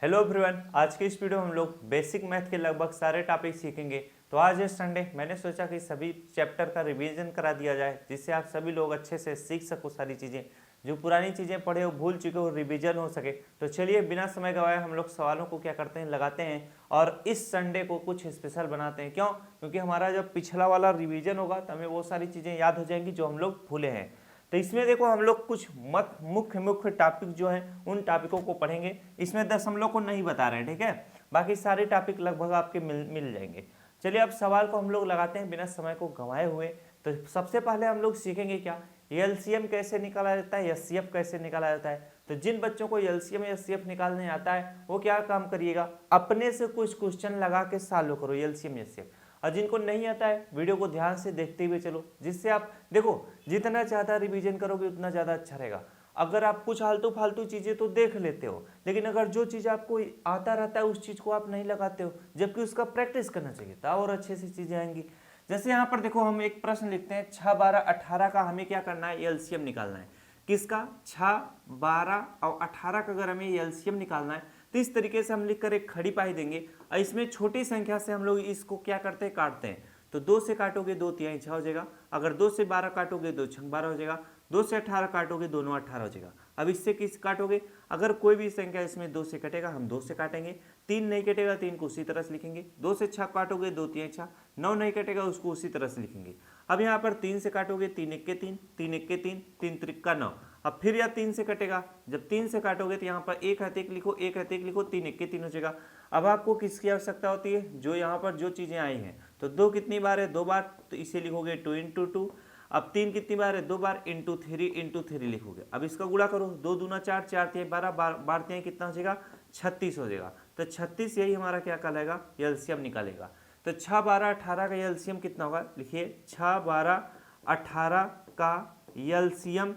Hello everyone, आज की इस वीडियो में हम लोग बेसिक मैथ के लगभग सारे टॉपिक सीखेंगे। तो आज है संडे, मैंने सोचा कि सभी चैप्टर का रिवीजन करा दिया जाए, जिससे आप सभी लोग अच्छे से सीख सको सारी चीज़ें। जो पुरानी चीज़ें पढ़े हो, भूल चुके हो, रिवीजन हो सके। तो चलिए बिना समय गवाए हम लोग सवालों को क्या करते हैं, लगाते हैं और इस संडे को कुछ स्पेशल बनाते हैं। क्यों? क्योंकि हमारा जब पिछला वाला रिवीजन होगा तो हमें वो सारी चीज़ें याद हो जाएंगी जो हम लोग भूले हैं। तो इसमें देखो हम लोग कुछ मुख्य मुख्य टॉपिक जो हैं उन टॉपिकों को पढ़ेंगे। इसमें 10 हम लोग को नहीं बता रहे हैं, ठीक है। बाकी सारे टॉपिक लगभग आपके मिल जाएंगे। चलिए अब सवाल को हम लोग लगाते हैं बिना समय को गंवाए हुए। तो सबसे पहले हम लोग सीखेंगे क्या, एलसीएम कैसे निकाला जाता है, एचसीएफ कैसे निकाला जाता है। तो जिन बच्चों को एलसीएम या एचसीएफ निकालने आता है वो क्या काम करिएगा, अपने से कुछ क्वेश्चन लगा के सॉल्व करो एलसीएम एचसीएफ। और जिनको नहीं आता है वीडियो को ध्यान से देखते हुए चलो, जिससे आप देखो जितना ज़्यादा रिवीजन करोगे उतना ज़्यादा अच्छा रहेगा। अगर आप कुछ आलतू फालतू चीज़ें तो देख लेते हो, लेकिन अगर जो चीज़ आपको आता रहता है उस चीज़ को आप नहीं लगाते हो, जबकि उसका प्रैक्टिस करना चाहिए था और अच्छे से चीज़ें आएंगी। जैसे यहाँ पर देखो हम एक प्रश्न लिखते हैं, 6, 12, 18 का हमें क्या करना है, एलसीएम निकालना है। किसका? 6, 12 और 18 का अगर हमें एलसीएम निकालना है तो इस तरीके से हम लिखकर एक खड़ी पाई देंगे और इसमें छोटी संख्या से हम लोग इसको क्या करते हैं, काटते हैं। तो 2 से काटोगे 2 तिहाई 6 हो जाएगा। अगर 2 से 12 काटोगे 2 छंग 12 हो जाएगा। 2 से 18 काटोगे 2 9 18 हो जाएगा। अब इससे किस काटोगे, अगर कोई भी संख्या इसमें 2 से कटेगा हम 2 से काटेंगे। 3 नहीं कटेगा 3 को उसी तरह से लिखेंगे। 2 से 6 काटोगे 2 तिहाई 6। 9 नहीं कटेगा उसको उसी तरह से लिखेंगे। अब यहाँ पर 3 से काटोगे 3 1 के 3, 3 1 के 3, 3 3 का 9। अब फिर या 3 से कटेगा, जब 3 से काटोगे तो यहाँ पर 1 हते 1 लिखो, 1 हते 1 लिखो, 3 1 के 3 हो जाएगा। अब आपको किसकी आवश्यकता होती है, जो यहाँ पर जो चीज़ें आई हैं। तो 2 कितनी बार है, 2 बार, तो इसे लिखोगे 2 इंटू 2। अब 3 कितनी बार है, 2 बार, इंटू 3 लिखोगे। अब इसका गुणा करो, 2 दूना 4, 4 तिहाई 12, बार तिहाई कितना हो जाएगा, 36 हो जाएगा। तो 36 यही हमारा क्या कहलाएगा, एलसीएम निकालेगा। तो 6, 12, 18 का एलसीएम कितना होगा, लिखिए 6, 12, 18 का एलसीएम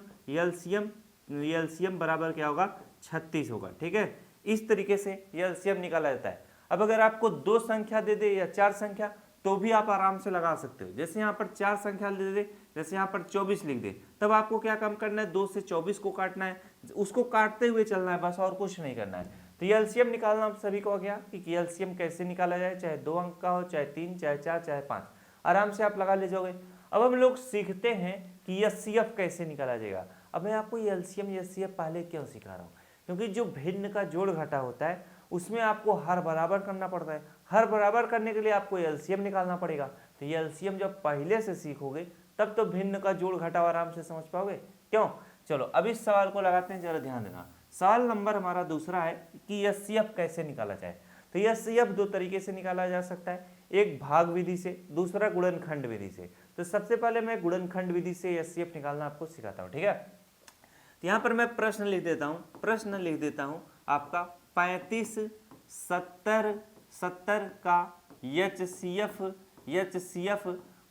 एलसीएम बराबर क्या होगा, 36 होगा, ठीक है। इस तरीके से एलसीएम निकाला जाता है। अब अगर आपको 2 संख्या दे दे या 4 संख्या तो भी आप आराम से लगा सकते हो। जैसे यहाँ पर 4 संख्या दे दे, जैसे यहाँ पर 24 लिख दे, तब आपको क्या काम करना है, 2 से 24 को काटना है, उसको काटते हुए चलना है बस, और कुछ नहीं करना है। तो एलसीएम निकालना आप सभी को आ गया कि एलसीएम कैसे निकाला जाए, चाहे 2 अंक का हो, चाहे 3, चाहे 4, चाहे 5, आराम से आप लगा ले जाओगे। अब हम लोग सीखते हैं कि एचसीएफ कैसे निकाला जाएगा। अब मैं आपको एलसीएम एचसीएफ पहले क्यों सिखा रहा हूँ, क्योंकि जो भिन्न का जोड़ घटा होता है उसमें आपको हर बराबर करना पड़ता है। हर बराबर करने के लिए आपको एलसीएम निकालना पड़ेगा। तो ये एलसीएम जब पहले से सीखोगे तब तो भिन्न का जोड़ घटाव आराम से समझ पाओगे। क्यों? चलो अब इस सवाल को लगाते हैं, जरा ध्यान देना। सवाल नंबर हमारा दूसरा है कि एचसीएफ कैसे निकाला जाए। तो एचसीएफ 2 तरीके से निकाला जा सकता है, एक भाग विधि से, दूसरा गुणनखंड विधि से। तो सबसे पहले मैं गुणनखंड विधि से एचसीएफ निकालना आपको सिखाता हूँ, ठीक है। तो यहाँ पर मैं प्रश्न लिख देता हूँ आपका 35, 70 का एचसीएफ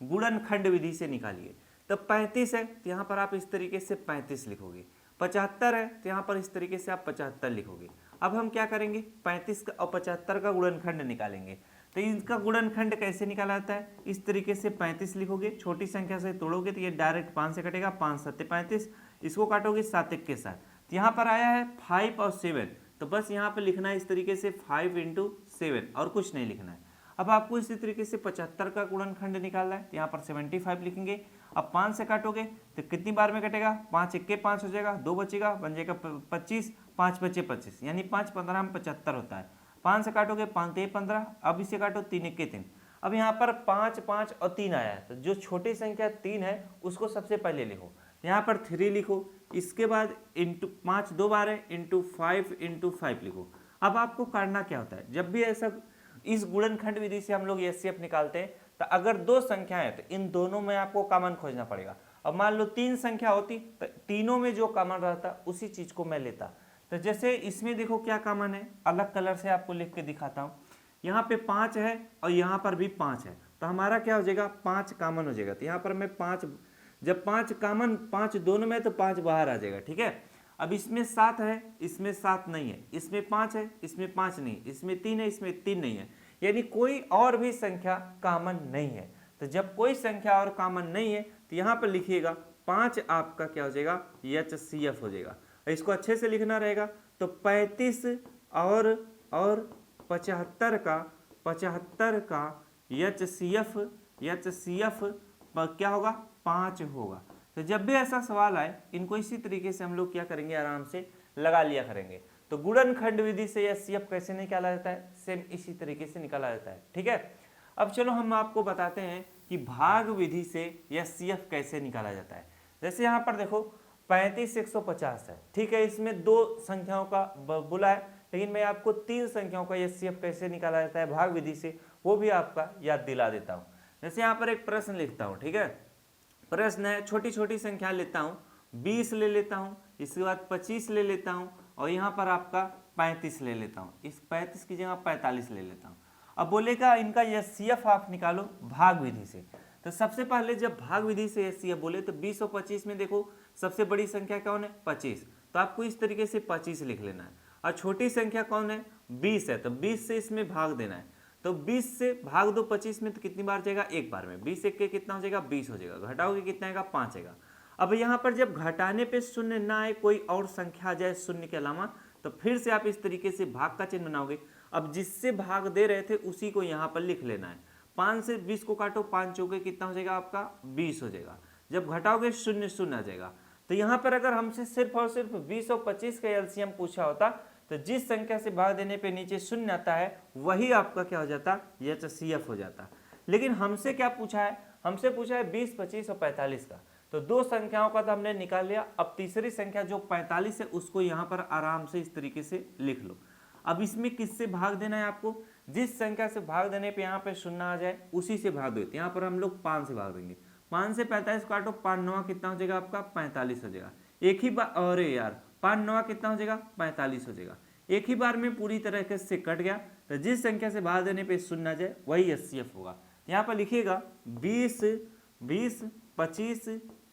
गुणनखंड विधि से निकालिए। तो 35 है तो यहाँ पर आप इस तरीके से 35 लिखोगे। 75 है तो यहाँ पर इस तरीके से आप 75 लिखोगे। अब हम क्या करेंगे, 35 का और 75 का गुणनखंड निकालेंगे। तो इनका गुणनखंड कैसे निकाला जाता है, इस तरीके से 35 लिखोगे, छोटी संख्या से तोड़ोगे तो ये डायरेक्ट 5 से कटेगा, 5 7 35, इसको काटोगे 7 1 के साथ। तो यहाँ पर आया है 5 और 7, तो बस यहाँ पर लिखना है इस तरीके से 5 इंटू 7 और कुछ नहीं लिखना है। अब आपको इसी तरीके से 75 का गुणनखंड निकालना है, तो यहाँ पर 75 लिखेंगे। अब 5 से काटोगे तो कितनी बार में कटेगा, 5 1 के 5 हो जाएगा, 2 बचेगा, बन जाएगा 25, 5 बचे 25, यानी 5 15 में 75 होता है। 5 से काटोगे 5 3 15, अब इसे काटो 3 1 के 3। अब यहाँ पर 5 5 और 3 आया है, तो जो छोटी संख्या 3 है उसको सबसे पहले लिखो। यहाँ पर 3 लिखो, इसके बाद इंटू 5 2 बार है, इंटू 5 लिखो। अब आपको करना क्या होता है, जब भी ऐसा इस गुणनखंड विधि से हम लोग एचसीएफ निकालते हैं, तो अगर 2 संख्याएं हैं तो इन दोनों में आपको कॉमन खोजना पड़ेगा। अब मान लो 3 संख्या होती तो तीनों में जो कॉमन रहता उसी चीज को मैं लेता। तो जैसे इसमें देखो क्या कॉमन है, अलग कलर से आपको लिख के दिखाता हूँ। यहाँ पे 5 है और यहाँ पर भी 5 है, तो हमारा क्या हो जाएगा, 5 कॉमन हो जाएगा। तो यहाँ पर मैं 5, जब 5 कॉमन, 5 दोनों में तो 5 बाहर आ जाएगा, ठीक है। अब इसमें 7 है, इसमें 7 नहीं है, इसमें 5 है, इसमें 5 नहीं, इसमें 3 है, इसमें 3 नहीं है, यानी कोई और भी संख्या कॉमन नहीं है। तो जब कोई संख्या और कॉमन नहीं है तो यहाँ पर लिखिएगा 5 आपका क्या हो जाएगा, एचसीएफ हो जाएगा। इसको अच्छे से लिखना रहेगा। तो 35 और और 75 का HCF क्या होगा 5 होगा। तो जब भी ऐसा सवाल आए इनको इसी तरीके से हम लोग क्या करेंगे, आराम से लगा लिया करेंगे। तो गुणनखंड विधि से HCF कैसे निकाला जाता है, सेम इसी तरीके से निकाला जाता है। ठीक है, अब चलो हम आपको बताते हैं कि भाग विधि से HCF कैसे निकाला जाता है। जैसे यहाँ पर देखो 35,150 है, ठीक है, इसमें दो संख्याओं का बोला है, लेकिन मैं आपको 3 संख्याओं का HCF कैसे निकाला जाता है भाग विधि से वो भी आपका याद दिला देता हूँ। जैसे यहाँ पर एक प्रश्न लिखता हूँ, ठीक है, प्रश्न है, छोटी छोटी संख्या लेता हूँ, 20 ले लेता हूँ, इसके बाद 25 ले लेता हूँ, और यहाँ पर आपका 35 ले लेता हूँ, इस 35 की जगह 45 ले लेता हूँ। अब बोलेगा इनका HCF आप निकालो भाग विधि से। तो सबसे पहले जब भाग विधि से HCF बोले तो 20 और 25 में देखो सबसे बड़ी संख्या कौन है 25, तो आपको इस तरीके से 25 लिख लेना है। और छोटी संख्या कौन है 20 है, तो 20 से इसमें भाग देना है। तो 20 से भाग दो 25 में, तो कितनी बार जाएगा, एक बार में। 20 एक के कितना हो जाएगा 20 हो जाएगा, घटाओगे कितना आएगा 5 आएगा। अब यहाँ पर जब घटाने पे शून्य ना आए, कोई और संख्या आ जाए शून्य के अलावा, तो फिर से आप इस तरीके से भाग का चिन्ह बनाओगे। अब जिससे भाग दे रहे थे उसी को यहाँ पर लिख लेना है। 5 से 20 को काटो, 5 चौके कितना हो जाएगा आपका 20 हो जाएगा। जब घटाओगे शून्य शून्य आ जाएगा। तो यहाँ पर अगर हमसे सिर्फ और सिर्फ 20 और 25 का LCM पूछा होता तो जिस संख्या से भाग देने पे नीचे शून्य आता है वही आपका क्या हो जाता, HCF हो जाता। लेकिन हमसे क्या पूछा है, हमसे पूछा है 20, 25 और 45 का। तो दो संख्याओं का तो हमने निकाल लिया। अब तीसरी संख्या जो 45 है उसको यहाँ पर आराम से इस तरीके से लिख लो। अब इसमें किससे भाग देना है आपको, जिस संख्या से भाग देने पे यहाँ पे शून्य आ जाए उसी से भाग दो। यहाँ पर हम लोग 5 से भाग देंगे। 5 से 45 काटो, 5 9 कितना हो जाएगा आपका 45 हो जाएगा। एक ही बार, अरे यार 5 9 कितना हो जाएगा 45 हो जाएगा। एक ही बार में पूरी तरीके से कट गया। तो जिस संख्या से भाग देने पे शून्य आ जाए वही HCF होगा। यहाँ पर लिखिएगा 20, 25,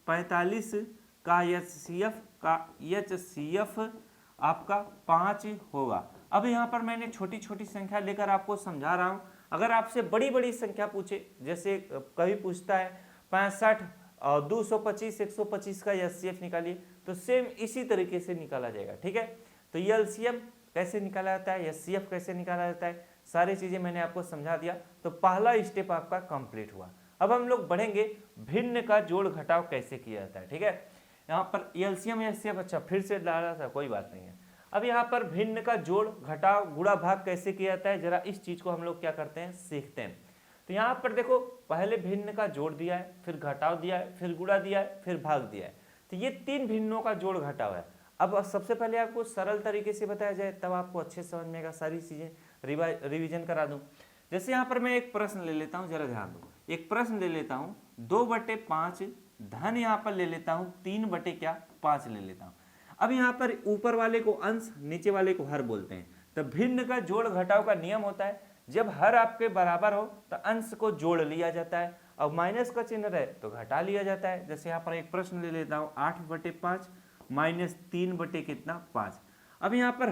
45 का HCF आपका 5 होगा। अब यहाँ पर मैंने छोटी छोटी संख्या लेकर आपको समझा रहा हूँ। अगर आपसे बड़ी बड़ी संख्या पूछे, जैसे कभी पूछता है 65 और 225, 125 का HCF निकालिए, तो सेम इसी तरीके से निकाला जाएगा। ठीक है, तो ये LCM कैसे निकाला जाता है, HCF कैसे निकाला जाता है, सारी चीजें मैंने आपको समझा दिया। तो पहला स्टेप आपका कंप्लीट हुआ। अब हम लोग बढ़ेंगे भिन्न का जोड़ घटाव कैसे किया जाता है। ठीक है, यहाँ पर LCM HCF अच्छा फिर से डाला था, कोई बात नहीं है। अब यहाँ पर भिन्न का जोड़ घटाव गुणा भाग कैसे किया जाता है, जरा इस चीज को हम लोग क्या करते हैं सीखते हैं। तो यहाँ पर देखो पहले भिन्न का जोड़ दिया है, फिर घटाव दिया है, फिर गुणा दिया है, फिर भाग दिया है। तो ये 3 भिन्नों का जोड़ घटाव है। अब सबसे पहले आपको सरल तरीके से बताया जाए तब आपको अच्छे समझ में आएगा, सारी चीजें रिवीजन करा दूं। जैसे यहाँ पर मैं एक प्रश्न ले लेता हूँ, जरा ध्यान दो। एक प्रश्न ले लेता हूँ 2/5 धन यहाँ पर ले लेता हूँ 3/5 ले लेता हूँ। अब यहाँ पर ऊपर वाले को अंश, नीचे वाले को हर बोलते हैं। तो भिन्न का जोड़ घटाव का नियम होता है जब हर आपके बराबर हो तो अंश को जोड़ लिया जाता है, और माइनस का चिन्ह रहे तो घटा लिया जाता है। जैसे यहाँ पर एक प्रश्न ले लेता हूँ 8/5 माइनस 3/5। अब यहाँ पर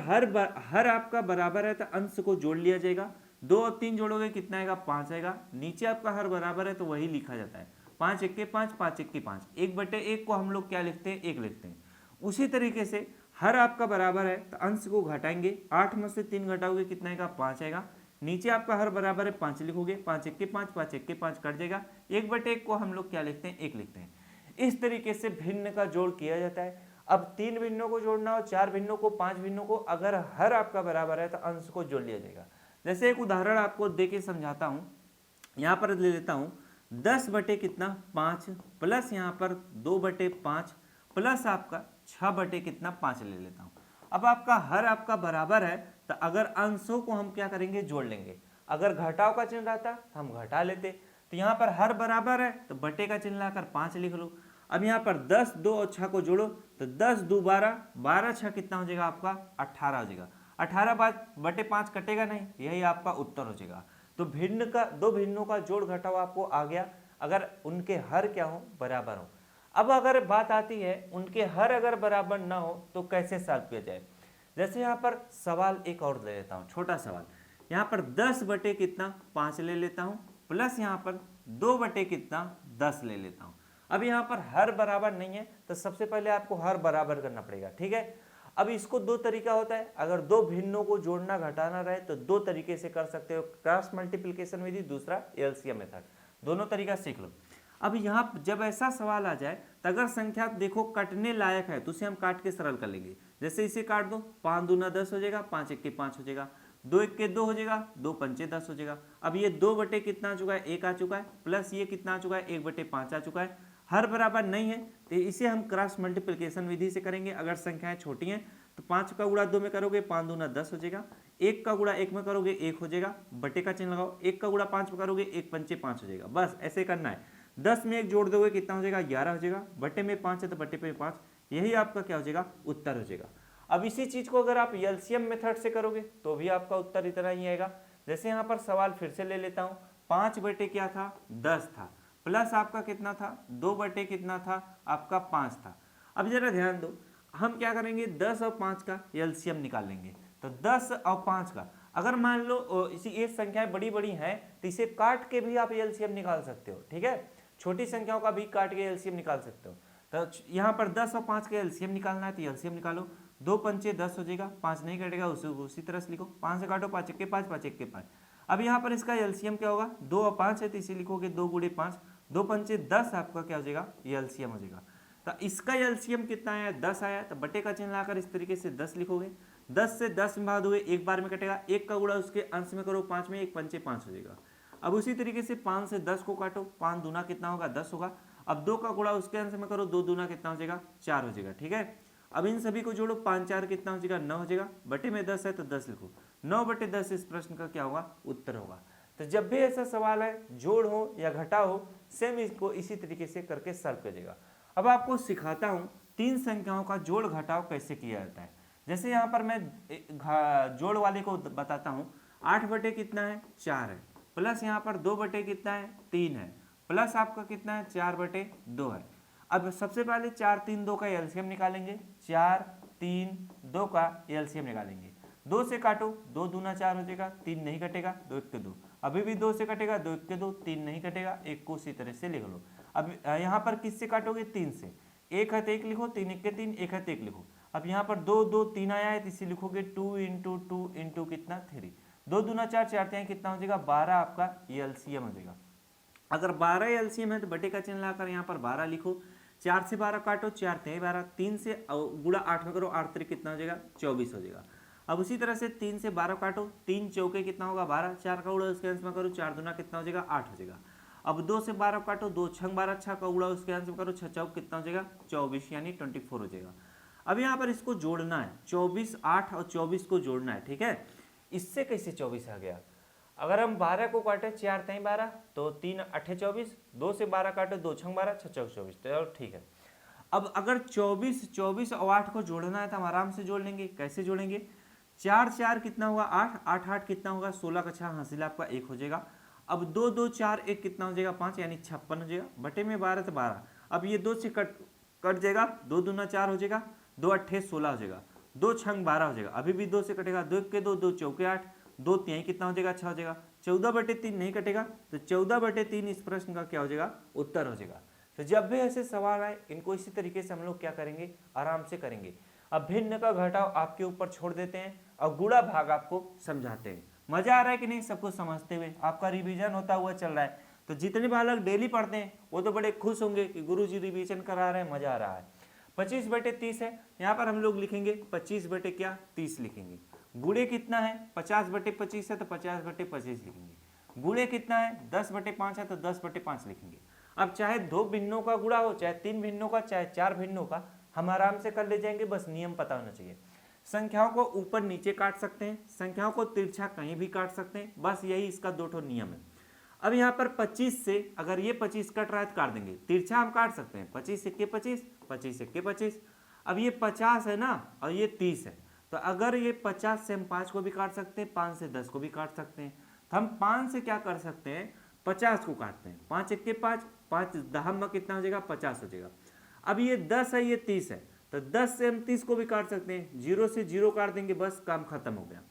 हर आपका बराबर है तो अंश को जोड़ लिया जाएगा। 2 और 3 जोड़ोगे कितना आएगा 5 आएगा। नीचे आपका हर बराबर है तो वही लिखा जाता है 5 1 5 5 1 5। 1/1 को हम लोग क्या लिखते हैं 1 लिखते हैं। उसी तरीके से हर आपका बराबर है तो अंश को घटाएंगे। 8 में से 3 घटाओगे कितना आएगा 5 आएगा। नीचे आपका हर बराबर है 5 लिखोगे, 5 1 5 5 1 5 कट जाएगा। 1/1 को हम लोग क्या लिखते हैं 1 लिखते हैं। इस तरीके से भिन्न का जोड़ किया जाता है। अब 3 भिन्नों को जोड़ना हो, 4 भिन्नों को, 5 भिन्नों को, अगर हर आपका बराबर है तो अंश को जोड़ लिया जाएगा। जैसे एक उदाहरण आपको देके समझाता हूं। यहाँ पर ले लेता हूं 10/5 प्लस यहाँ पर 2/5 प्लस आपका 6/5 ले लेता हूं। अब आपका हर आपका बराबर है तो अगर अंशों को हम क्या करेंगे जोड़ लेंगे। अगर घटाव का चिन्ह रहता तो हम घटा लेते। तो यहाँ पर हर बराबर है तो बटे का चिन्ह लाकर 5 लिख लो। अब यहाँ पर 10, 2 और 6 को जोड़ो तो 10 2 12, 12 6 कितना हो जाएगा आपका 18 हो जाएगा। 18/5 कटेगा नहीं, यही आपका उत्तर हो जाएगा। तो भिन्न का, दो भिन्नों का जोड़ घटाव आपको आ गया अगर उनके हर क्या हो बराबर हो। अब अगर बात आती है उनके हर अगर बराबर ना हो तो कैसे सॉल्व किया जाए। जैसे यहाँ पर सवाल एक और ले लेता हूँ, छोटा सवाल। यहाँ पर 10/5 ले लेता हूँ प्लस यहाँ पर 2/10 ले लेता हूँ। अब यहाँ पर हर बराबर नहीं है तो सबसे पहले आपको हर बराबर करना पड़ेगा। ठीक है, अब इसको दो तरीका होता है, अगर दो भिन्नों को जोड़ना घटाना रहे तो दो तरीके से कर सकते हो, क्रॉस मल्टीप्लिकेशन विधि, दूसरा एलसीएम मेथड, दोनों तरीका सीख लो। अब यहाँ जब ऐसा सवाल आ जाए तो अगर संख्या देखो कटने लायक है तो उसे हम काट के सरल कर लेंगे। जैसे इसे काट दो, 5 दूना 10 हो जाएगा, 5 एक के 5 हो जाएगा, 2 एक के 2 हो जाएगा, 2 पंचे 10 हो जाएगा। अब ये 2 बटे कितना आ चुका है, 1 आ चुका है, प्लस ये कितना आ चुका है, 1 बटे 5 आ चुका है, हर बराबर नहीं है तो इसे हम क्रॉस मल्टीप्लिकेशन विधि से करेंगे। अगर संख्याएं छोटी हैं तो 5 का गुणा 2 में करोगे 5 दूना 10 हो जाएगा, 1 का गुणा 1 में करोगे 1 हो जाएगा, बटे का चिन्ह लगाओ, 1 का गुणा 5 में करोगे 1 पंचे 5 हो जाएगा। बस ऐसे करना है। 10 में 1 जोड़ दोगे कितना हो जाएगा, 11 हो जाएगा, बटे में 5 है तो बटे पे 5, यही आपका क्या हो जाएगा, उत्तर हो जाएगा। अब इसी चीज को अगर आप एलसीएम मेथड से करोगे तो भी आपका उत्तर इतना ही आएगा। जैसे यहाँ पर सवाल फिर से ले लेता हूँ, 5 बटे क्या था, 10 था, प्लस आपका कितना था, 2 बटे कितना था आपका 5 था। अब जरा ध्यान दो, हम क्या करेंगे, 10 और 5 का एलसीएम निकाल लेंगे। तो 10 और 5 का अगर मान लो इसी ये संख्याएं बड़ी बड़ी हैं तो इसे काट के भी आप एलसीएम निकाल सकते हो, ठीक है, छोटी संख्याओं का भी काट के एलसीएम निकाल सकते हो। तो यहाँ पर 10 और 5 का एलसीएम निकालना है तो एलसीएम निकालो, 2 पंचे 10 हो जाएगा, 5 नहीं कटेगा, उसी तरह से लिखो, 5 से काटो, 5 एक के 5, 5 एक के 5। अब यहाँ पर इसका एलसीएम क्या होगा, 2 और 5 है तो इसे लिखोगे 2 गुणे 5, 2 पंचे 10 आपका क्या हो जाएगा, ये एलसीएम हो जाएगा। तो इसका एलसीएम कितना आया, 10 आया, तो बटे का चिन्ह लाकर इस तरीके से 10 लिखोगे, 10 से 10 में भाग दोगे, एक बार में कटेगा, 1 का गुणा उसके अंश में करो 5 में, 1 पंचे 5 हो जाएगा। अब उसी तरीके से 5 से 10 को काटो, 5 दूना कितना होगा, 10 होगा। अब 2 का गुणा उसके अंश में करो, 2 दूना कितना हो जाएगा, 4 हो जाएगा, ठीक है। अब इन सभी को जोड़ो, 5 4 कितना हो जाएगा, 9 हो जाएगा, बटे में 10 है तो 10 लिखो, 9 बटे 10 इस प्रश्न का क्या होगा, उत्तर होगा। तो जब भी ऐसा सवाल है, जोड़ हो या घटा हो, सेम इसको इसी तरीके से करके सॉल्व कीजिएगा। अब आपको सिखाता हूँ 3 संख्याओं का जोड़ घटाव कैसे किया जाता है। जैसे यहाँ पर मैं जोड़ वाले को बताता हूँ, 8 बटे कितना है, 4 है, प्लस यहाँ पर 2 बटे कितना है, 3 है, प्लस आपका कितना है, 4 बटे 2 है। अब सबसे पहले 4 3 2 का एलसीएम निकालेंगे, 4 3 2 का एलसीएम निकालेंगे, 2 से काटो, 2 दूना 4 हो जाएगा, 3 नहीं कटेगा, 2 एक के 2, अभी भी 2 से कटेगा, 2 एक के 2, 3 नहीं कटेगा, 1 को उसी तरह से लिख लो। अब यहाँ पर किससे काटोगे, 3 से, 1 है तो 1 लिखो, 3 एक के 3, 1 है तो 1 लिखो। अब यहाँ पर 2 2 3 आया है तो इसे लिखोगे 2 इंटू 2 इंटू कितना 3, 2 दूना 4, 4 3 कितना हो जाएगा, 12 आपका एलसीएम हो जाएगा। अगर 12 एलसीएम है तो बटे का चिन्ह लाकर यहाँ पर 12 लिखो, 4 से 12 काटो, 4 3 12, 3 से गुणा 8 में करो, 8 3 कितना हो जाएगा, 24 हो जाएगा। अब उसी तरह से 3 से 12 काटो, 3 चौके कितना होगा, 12, 4 का गुणा उसके अंश में करो, 4 दूना कितना हो जाएगा, 8 हो जाएगा। अब 2 से 12 काटो, 2 छंग 12, 6 का गुणा उसके अंश में करो, 6 चौक कितना हो जाएगा, 24 यानी 24 हो जाएगा। अब यहाँ पर इसको जोड़ना है, 24 8 और 24 को जोड़ना है, ठीक है। इससे कैसे 24 आ गया, अगर हम 12 को काटे, 4 3 12 तो 3 8 24, 2 से 12 काटे, 2 छंग 12, 6 चौक 24, तो ठीक है। अब अगर 24 और 8 को जोड़ना है तो हम आराम से जोड़ लेंगे। कैसे जोड़ेंगे, 4 4 कितना होगा, 8 8 8 कितना होगा, 16 का 6 हासिल आपका 1 हो जाएगा। अब 2 2 4 1 कितना हो जाएगा, 5 यानी 56 हो जाएगा, बटे में 12 तो 12। अब ये 2 से कट जाएगा, 2 दूना 4 हो जाएगा, 2 अट्ठे 16 हो जाएगा, 2 छंग 12 हो जाएगा, अभी भी 2 से कटेगा, 2 1 के 2, 2 चौके 8, 2 3 कितना हो जाएगा, 6 हो जाएगा, 14 बटे 3 नहीं कटेगा तो 14 बटे 3 इस प्रश्न का क्या हो जाएगा, उत्तर हो जाएगा। तो जब भी ऐसे सवाल आए इनको इसी तरीके से हम लोग क्या करेंगे, आराम से करेंगे। अब भिन्न का घटाव आपके ऊपर छोड़ देते हैं और गुणा भाग आपको समझाते हैं। मजा आ रहा है कि नहीं, सबको समझते हुए आपका रिवीजन होता हुआ चल रहा है। तो जितने बालक डेली पढ़ते हैं वो तो बड़े खुश होंगे कि गुरुजी रिवीजन करा रहे हैं, मजा आ रहा है। 25 बटे 30 है, यहाँ पर हम लोग लिखेंगे 25 बटे क्या 30 लिखेंगे। गुणे कितना है, 50 बटे 25 है तो 50 बटे 25 लिखेंगे। गुणे कितना है, 10 बटे 5 है तो 10 बटे 5 लिखेंगे। अब चाहे 2 भिन्नों का गुणा हो, चाहे 3 भिन्नों का, चाहे 4 भिन्नों का, हम आराम से कर ले जाएंगे, बस नियम पता होना चाहिए। संख्याओं को ऊपर नीचे काट सकते हैं, संख्याओं को तिरछा कहीं भी काट सकते हैं, बस यही इसका 2 ठो नियम है। अब यहाँ पर 25 से अगर ये 25 कट रहा है तो काट देंगे, तिरछा हम काट सकते हैं, 25 1 के 25, 25 1 के 25। अब ये 50 है ना और ये 30 है, तो अगर ये 50 से हम 5 को भी काट सकते हैं, 5 से 10 को भी काट सकते हैं। तो हम 5 से क्या कर सकते हैं, 50 को काटते हैं, 5 1 के 5, 5 10 में कितना हो जाएगा, 50 हो जाएगा। अब ये 10 है, ये 30 है, तो 10 से हम 30 को भी काट सकते हैं, 0 से 0 काट देंगे, बस काम खत्म हो गया।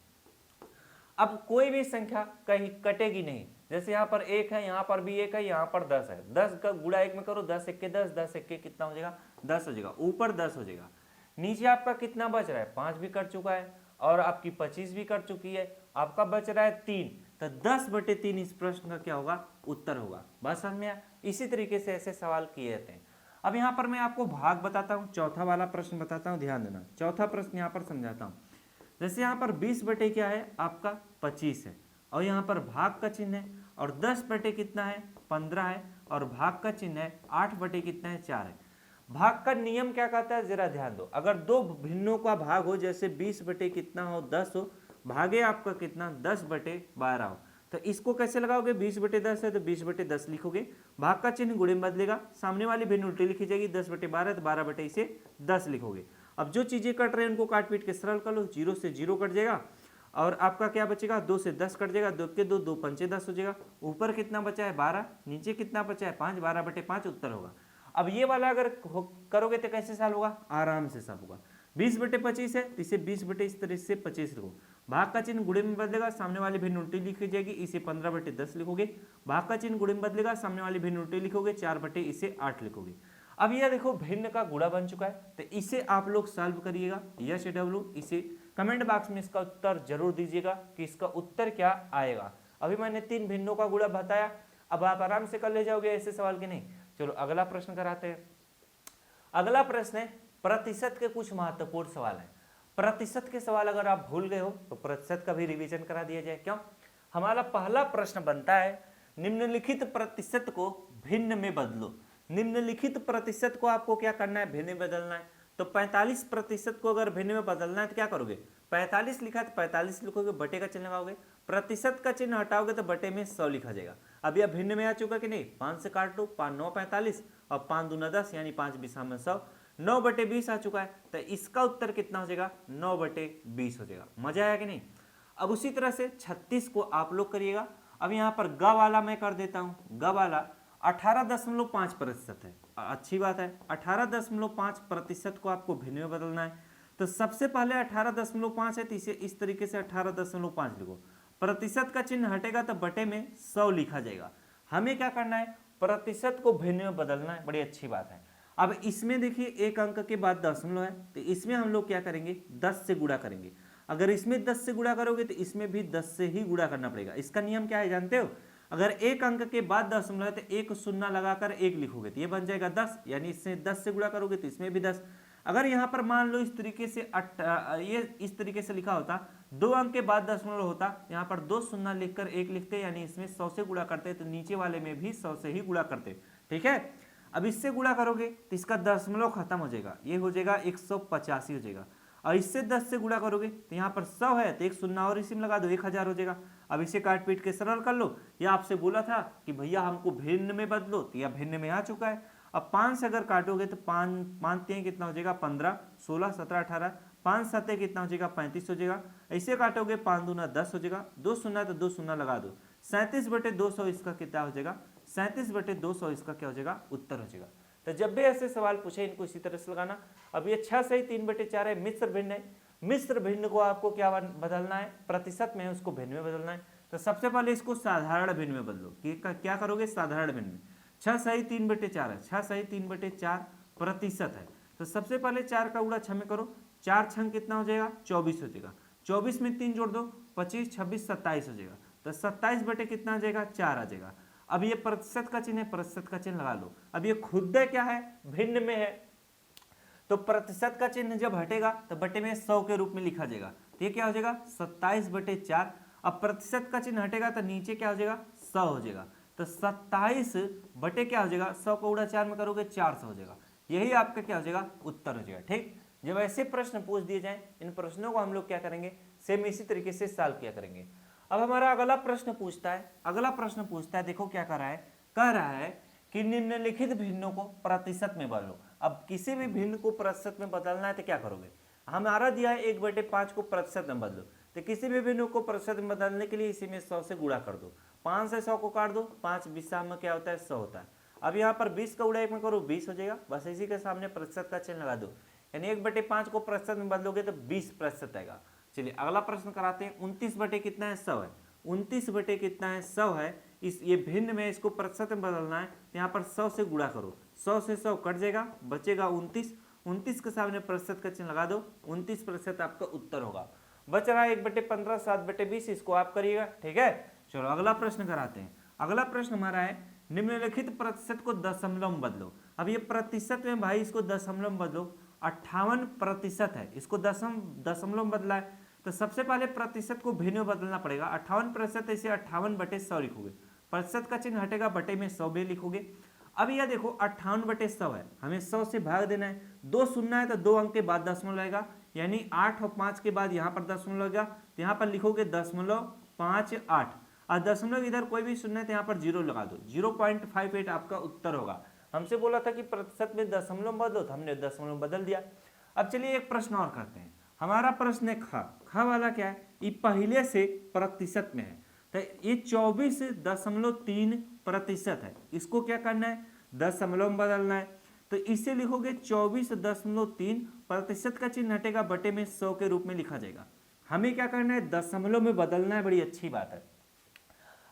अब कोई भी संख्या कहीं कटेगी नहीं, जैसे यहाँ पर 1 है, यहाँ पर भी 1 है, यहाँ पर 10 है, 10 का गुणा 1 में करो, 10 1 के 10, 10 1 के कितना हो जाएगा, 10 हो जाएगा, ऊपर 10 हो जाएगा। नीचे आपका कितना बच रहा है, 5 भी कर चुका है और आपकी 25 भी कर चुकी है, आपका बच रहा है 3, तो 10/3 इस प्रश्न का क्या होगा, उत्तर होगा। बात समझ में आया। इसी तरीके से ऐसे सवाल किए जाते हैं। अब यहाँ पर मैं आपको भाग बताता हूँ, चौथा वाला प्रश्न बताता हूँ, ध्यान देना। चौथा प्रश्न यहाँ पर समझाता हूँ। जैसे यहाँ पर 20 बटे क्या है आपका 25 है, और यहाँ पर भाग का चिन्ह है, और 10 बटे कितना है 15 है, और भाग का चिन्ह है 8 बटे कितना है 4 है। भाग का नियम क्या कहता है, जरा ध्यान दो। अगर दो भिन्नों का भाग हो, जैसे 20 बटे कितना हो 10 हो, भागे आपका कितना 10/12 हो, तो इसको कैसे लगाओगे, 20/10 है तो 20/10 लिखोगे, भाग का चिन्ह गुणे में बदलेगा, सामने वाली भिन्न उल्टी लिखी जाएगी, 10/12 तो 12/10 लिखोगे। अब जो चीजें कट रहे हैं उनको काट पीट के सरल कर लो, 0 से 0 कट जाएगा, और आपका क्या बचेगा, 2 से 10 कट जाएगा, 2 के 2, 2 पंचे 10 हो जाएगा। ऊपर कितना बचा है 12, नीचे कितना बचा है 5, 12/5 उत्तर होगा। अब ये वाला अगर करोगे तो कैसे साल होगा, आराम से साल होगा। 20/25 है तो इसे 20 इस तरह से 25 लिखो, भाग का चिन्ह गुणे में बदलेगा, सामने वाली भिन्न उल्टी लिखी जाएगी, इसे 15/10 लिखोगे, भाग का चिन्ह गुणे में बदलेगा, सामने वाली भिन्न उल्टी लिखोगे, 4/इसे 8 लिखोगे। अब यह देखो भिन्न का गुणा बन चुका है, तो इसे आप लोग सॉल्व करिएगा, यस डब्ल्यू। इसे कमेंट बॉक्स में इसका उत्तर जरूर दीजिएगा कि इसका उत्तर क्या आएगा। अभी मैंने 3 भिन्नों का गुणा बताया, अब आप आराम से कर ले जाओगे ऐसे सवाल के नहीं। चलो अगला प्रश्न कराते हैं। अगला प्रश्न है प्रतिशत के कुछ महत्वपूर्ण सवाल है। प्रतिशत के सवाल अगर आप भूल गए हो तो प्रतिशत का भी रिवीजन करा दिया जाए। क्यों, हमारा पहला प्रश्न बनता है निम्नलिखित प्रतिशत को भिन्न में बदलो। निम्नलिखित प्रतिशत को आपको क्या करना है, भिन्न में बदलना है। तो 45% को अगर भिन्न में बदलना है तो क्या करोगे, 45 लिखा है तो 45 लिखोगे, बटे का चिन्ह लगाओगे, प्रतिशत का चिन्ह हटाओगे तो बटे में 100 लिखा जाएगा। अब यह भिन्न में आ चुका कि नहीं, 5 से काट लो, 5 9 45 और 5 दूना 10 यानी 5 बिसा में 100, 9/20 आ चुका है, तो इसका उत्तर कितना हो जाएगा, 9/20 हो जाएगा। मजा आया कि नहीं। अब उसी तरह से 36 को आप लोग करिएगा। अब यहाँ पर ग वाला मैं कर देता हूँ, ग वाला 18.5% है, अच्छी बात है। 18.5% को आपको भिन्न में बदलना है, तो सबसे पहले 18.5 है तो इसे इस तरीके से 18.5 लिखो, प्रतिशत का चिन्ह हटेगा तो बटे में 100 लिखा जाएगा। हमें क्या करना है, प्रतिशत को भिन्न में बदलना है, बड़ी अच्छी बात है। अब इसमें देखिए एक अंक के बाद दशमलव है, तो इसमें हम लोग क्या करेंगे, 10 से गुणा करेंगे। अगर इसमें 10 से गुणा करोगे तो इसमें भी 10 से ही गुणा करना पड़ेगा। इसका नियम क्या है जानते हो, अगर एक अंक के बाद दशमलव है तो एक शून्य लगाकर 1 लिखोगे तो ये बन जाएगा 10, यानी इससे 10 से गुणा करोगे तो इसमें भी 10। अगर यहाँ पर मान लो इस तरीके से ये इस तरीके से लिखा होता, 2 अंक के बाद दशमलव होता, यहाँ पर 2 शून्य लिखकर 1 लिखते, यानी इसमें 100 से गुणा करते, तो नीचे वाले में भी 100 से ही गुणा करते। ठीक है, अब इससे गुणा करोगे तो इसका दशमलव खत्म हो जाएगा, ये हो जाएगा 185 हो जाएगा। और इससे 10 से गुणा करोगे तो यहाँ पर 100 है तो एक शून्य और इसी में लगा दो, 1000 हो जाएगा। अब इसे काट पीट के सरल कर लो। यह आपसे बोला था कि भैया हमको भिन्न में बदलो, तो यह भिन्न में आ चुका है। अब 5 से अगर काटोगे तो 5 3 कितना हो जाएगा 15, 16 17 18, 5 7 कितना हो जाएगा 35 हो जाएगा। ऐसे काटोगे 5 दूना 10 हो जाएगा, 2 शून्य तो 2 शून्य लगा दो, 37/200 इसका कितना हो जाएगा, 37/200 इसका क्या हो जाएगा, उत्तर हो जाएगा। तो जब भी ऐसे सवाल पूछे इनको इसी तरह से लगाना। अब ये 6 सही 3/4 है, मिश्र भिन्न है। मिश्र भिन्न को आपको क्या बदलना है, प्रतिशत में उसको भिन्न में बदलना है। तो सबसे पहले इसको साधारण भिन्न में बदलो। क्या करोगे, साधारण भिन्न में। 6 सही 3/4 है, 6 सही 3/4 प्रतिशत है। तो सबसे पहले 4 का गुणा 6 में करो, 4 छंग कितना हो जाएगा 24 हो जाएगा। 24 में 3 जोड़ दो, 25 26 27 हो जाएगा। तो 27 बटे कितना आ जाएगा 4 आ जाएगा। अब ये प्रतिशत का चिन्ह है, प्रतिशत का चिन्ह लगा लो। अब ये खुद क्या है, भिन्न में है, तो प्रतिशत का चिन्ह जब हटेगा तो बटे में 100 के रूप में लिखा जाएगा। तो ये क्या हो जाएगा 27/4। अब प्रतिशत का चिन्ह हटेगा तो नीचे क्या हो जाएगा 100 हो जाएगा। तो 27 बटे क्या हो जाएगा, 100 को गुणा 4 में करोगे 400 हो जाएगा। यही आपका क्या हो जाएगा, उत्तर हो जाएगा। ठीक, जब ऐसे प्रश्न पूछ दिए जाए इन प्रश्नों को हम लोग क्या करेंगे, सेम इसी तरीके से सॉल्व किया करेंगे। अब हमारा अगला प्रश्न पूछता है, देखो क्या कर रहा है, कह रहा है कि निम्नलिखित भिन्नों को प्रतिशत में बदलो। अब किसी भी भिन्न को प्रतिशत में बदलना है तो क्या करोगे, हमारा दिया है 1/5 को प्रतिशत में बदलो। तो किसी भी भिन्न को प्रतिशत में बदलने के लिए इसी में 100 से गुणा कर दो, 5 से 100 को काट दो, 5 बिसा में क्या होता है 100 होता है। अब यहाँ पर 20 का गुणा 1 में करो 20 हो जाएगा, बस इसी के सामने प्रतिशत का चिन्ह लगा दो, यानी 1/5 को प्रतिशत में बदलोगे तो 20% आएगा। चलिए अगला प्रश्न कराते हैं। 29 बटे कितना है 100 है, 29 बटे कितना है 100 है। इस ये भिन्न में इसको प्रतिशत में बदलना है तो यहाँ पर 100 से गुणा करो, 100 से 100 कट जाएगा, बचेगा 29, 29 के सामने प्रतिशत का चिन्ह लगा दो, 29% आपका उत्तर होगा। बच रहा है 1/15, 7/20, इसको आप करिएगा, ठीक है। चलो अगला प्रश्न कराते हैं। अगला प्रश्न हमारा है निम्नलिखित प्रतिशत को दशमलव में बदलो। अब ये प्रतिशत में भाई इसको दशमलव में बदलो, 58% है, इसको दशमलव में बदला है, तो सबसे पहले प्रतिशत को भिन्न में बदलना पड़ेगा। 58% इसे 58/100 लिखोगे, प्रतिशत का चिन्ह हटेगा, बटे में 100 भी लिखोगे। अब यह देखो 58/100 है, हमें 100 से भाग देना है, 2 सुनना है तो 2 अंक के बाद दशमलव आएगा, यानी 8 और 5 के बाद यहाँ पर दशमलव लगेगा, तो यहाँ पर लिखोगे 0.58, और दशमलव इधर कोई भी सुनना है तो यहाँ पर 0 लगा दो, 0.58 आपका उत्तर होगा। हमसे बोला था कि प्रतिशत में दशमलव बदलो, तो हमने दशमलव बदल दिया। अब चलिए एक प्रश्न और करते हैं। हमारा प्रश्न है खा वाला क्या है, ये पहले से प्रतिशत में है, तो ये 24.3% है, इसको क्या करना है, दशमलव में बदलना है, तो इसे लिखोगे 24.3, प्रतिशत का चिन्ह हटेगा, बटे में 100 के रूप में लिखा जाएगा। हमें क्या करना है, दशमलव में बदलना है, बड़ी अच्छी बात है।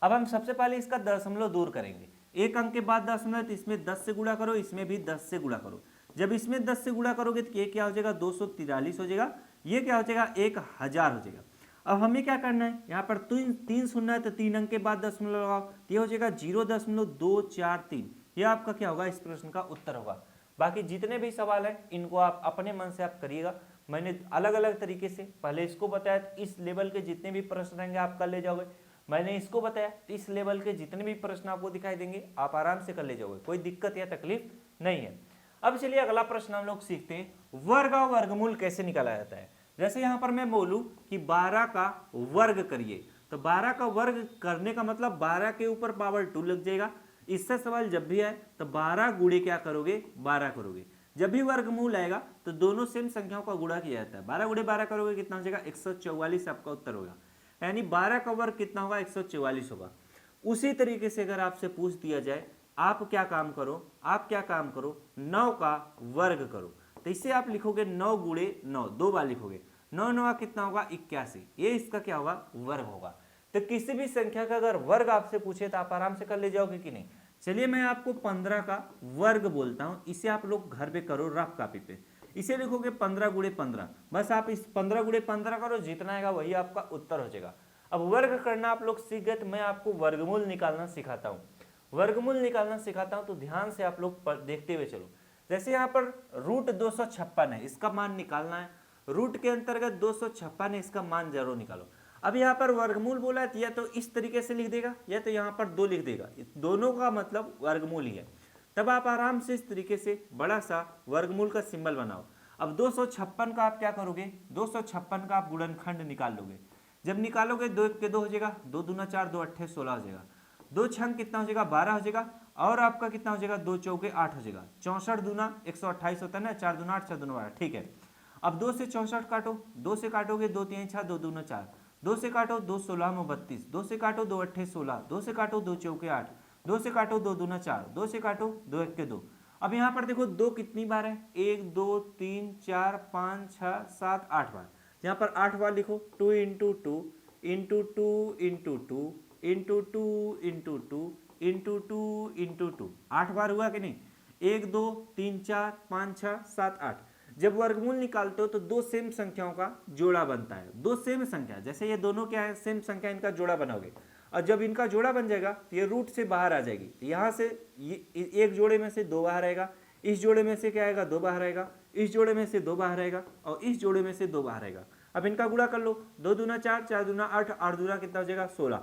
अब हम सबसे पहले इसका दशमलव दूर करेंगे, एक अंक के बाद दशमलव, तो इसमें 10 से गुणा करो, इसमें भी 10 से गुणा करो। जब इसमें 10 से गुणा करोगे तो ये क्या हो जाएगा, 243 हो जाएगा, ये क्या हो जाएगा, 1000 हो जाएगा। अब हमें क्या करना है, यहाँ पर 3 सुनना है तो 3 अंक के बाद दशमलव लगाओ, तो ये हो जाएगा 0.243, ये आपका क्या होगा, इस प्रश्न का उत्तर होगा। बाकी जितने भी सवाल हैं इनको आप अपने मन से आप करिएगा। मैंने अलग अलग तरीके से पहले इसको बताया, तो इस लेवल के जितने भी प्रश्न रहेंगे आप कर ले जाओगे। मैंने इसको बताया, तो इस लेवल के जितने भी प्रश्न आपको दिखाई देंगे आप आराम से कर ले जाओगे, कोई दिक्कत या तकलीफ नहीं है। अब चलिए अगला प्रश्न हम लोग सीखते हैं, वर्ग और वर्गमूल कैसे निकाला जाता है। जैसे यहाँ पर मैं बोलूं कि 12 का वर्ग करिए, तो 12 का वर्ग करने का मतलब 12 के ऊपर पावर 2 लग जाएगा। इससे सवाल जब भी आए तो 12 गुणे क्या करोगे, 12 करोगे। जब भी वर्गमूल आएगा तो दोनों सेम संख्याओं का गुणा किया जाता है, 12 गुणे 12 करोगे कितना हो जाएगा, 144 आपका उत्तर होगा, यानी 12 का वर्ग कितना होगा, 144 होगा। उसी तरीके से अगर आपसे पूछ दिया जाए आप क्या काम करो, 9 का वर्ग करो, तो इसे आप लिखोगे 9 गुणे 9, 2 बार लिखोगे, 9 9 कितना होगा, 81, ये इसका क्या होगा, वर्ग होगा। तो किसी भी संख्या का अगर वर्ग आपसे पूछे तो आप आराम से कर ले जाओगे कि नहीं। चलिए मैं आपको 15 का वर्ग बोलता हूं, इसे आप लोग घर पे करो रफ कॉपी पे, इसे लिखोगे 15 गुणे 15, बस आप इस 15 गुणे 15 करो, जितना आएगा वही आपका उत्तर हो जाएगा। अब वर्ग करना आप लोग सीख गए तो मैं आपको वर्गमूल निकालना सिखाता हूँ। वर्गमूल निकालना सिखाता हूँ तो ध्यान से आप लोग देखते हुए चलो। जैसे यहाँ पर रूट 256 है, इसका मान निकालना है, रूट के अंतर्गत 256 है, इसका मान जरूर निकालो। अब यहाँ पर वर्गमूल बोला है, या तो इस तरीके से लिख देगा या तो यहाँ पर 2 लिख देगा, दोनों का मतलब वर्गमूल ही है। तब आप आराम से इस तरीके से बड़ा सा वर्गमूल का सिंबल बनाओ। अब 256 का आप क्या करोगे, 256 का आप गुणनखंड निकाल लोगे। जब निकालोगे 2 1 के 2 हो जाएगा, 2 दूना 4, 2 8 16 हो जाएगा, 2 छंग कितना हो जाएगा, 12 हो जाएगा, और आपका कितना हो जाएगा, 2 चौके 8 हो जाएगा, 64 दूना 128 होता है ना, 4 दूना 8, 6 दूना 12, ठीक है। अब 2 से 64 काटो, 2 से काटोगे 2 3 6, 2 दूना 4, 2 से काटो 2 16 में 32, 2 से काटो 2 8 16, 2 से काटो 2 चौके 8, 2 से काटो 2 दूना 4, 2 से काटो 2 1 के 2। अब यहाँ पर देखो 2 कितनी बार है, 1 2 3 4 5 6 7 8 बार, यहाँ पर 8 बार लिखो, 2 into 2 into 2 into 2 into 2 into 2 into 2 into 2, 8 बार हुआ कि नहीं, 1 2 3 4 5 6 7 8। जब वर्गमूल निकालते हो तो 2 सेम संख्याओं का जोड़ा बनता है, 2 सेम संख्या, जैसे ये दोनों क्या है, सेम संख्या, इनका जोड़ा बनाओगे, और जब इनका जोड़ा बन जाएगा तो ये रूट से बाहर आ जाएगी, तो यहाँ से ये एक जोड़े में से 2 बाहर आएगा, इस जोड़े में से क्या आएगा, 2 बाहर आएगा, इस जोड़े में से 2 बाहर आएगा, और इस जोड़े में से 2 बाहर आएगा। अब इनका गुणा कर लो, 2 दूना 4, 4 दूना 8, 8 दूना कितना हो जाएगा, 16।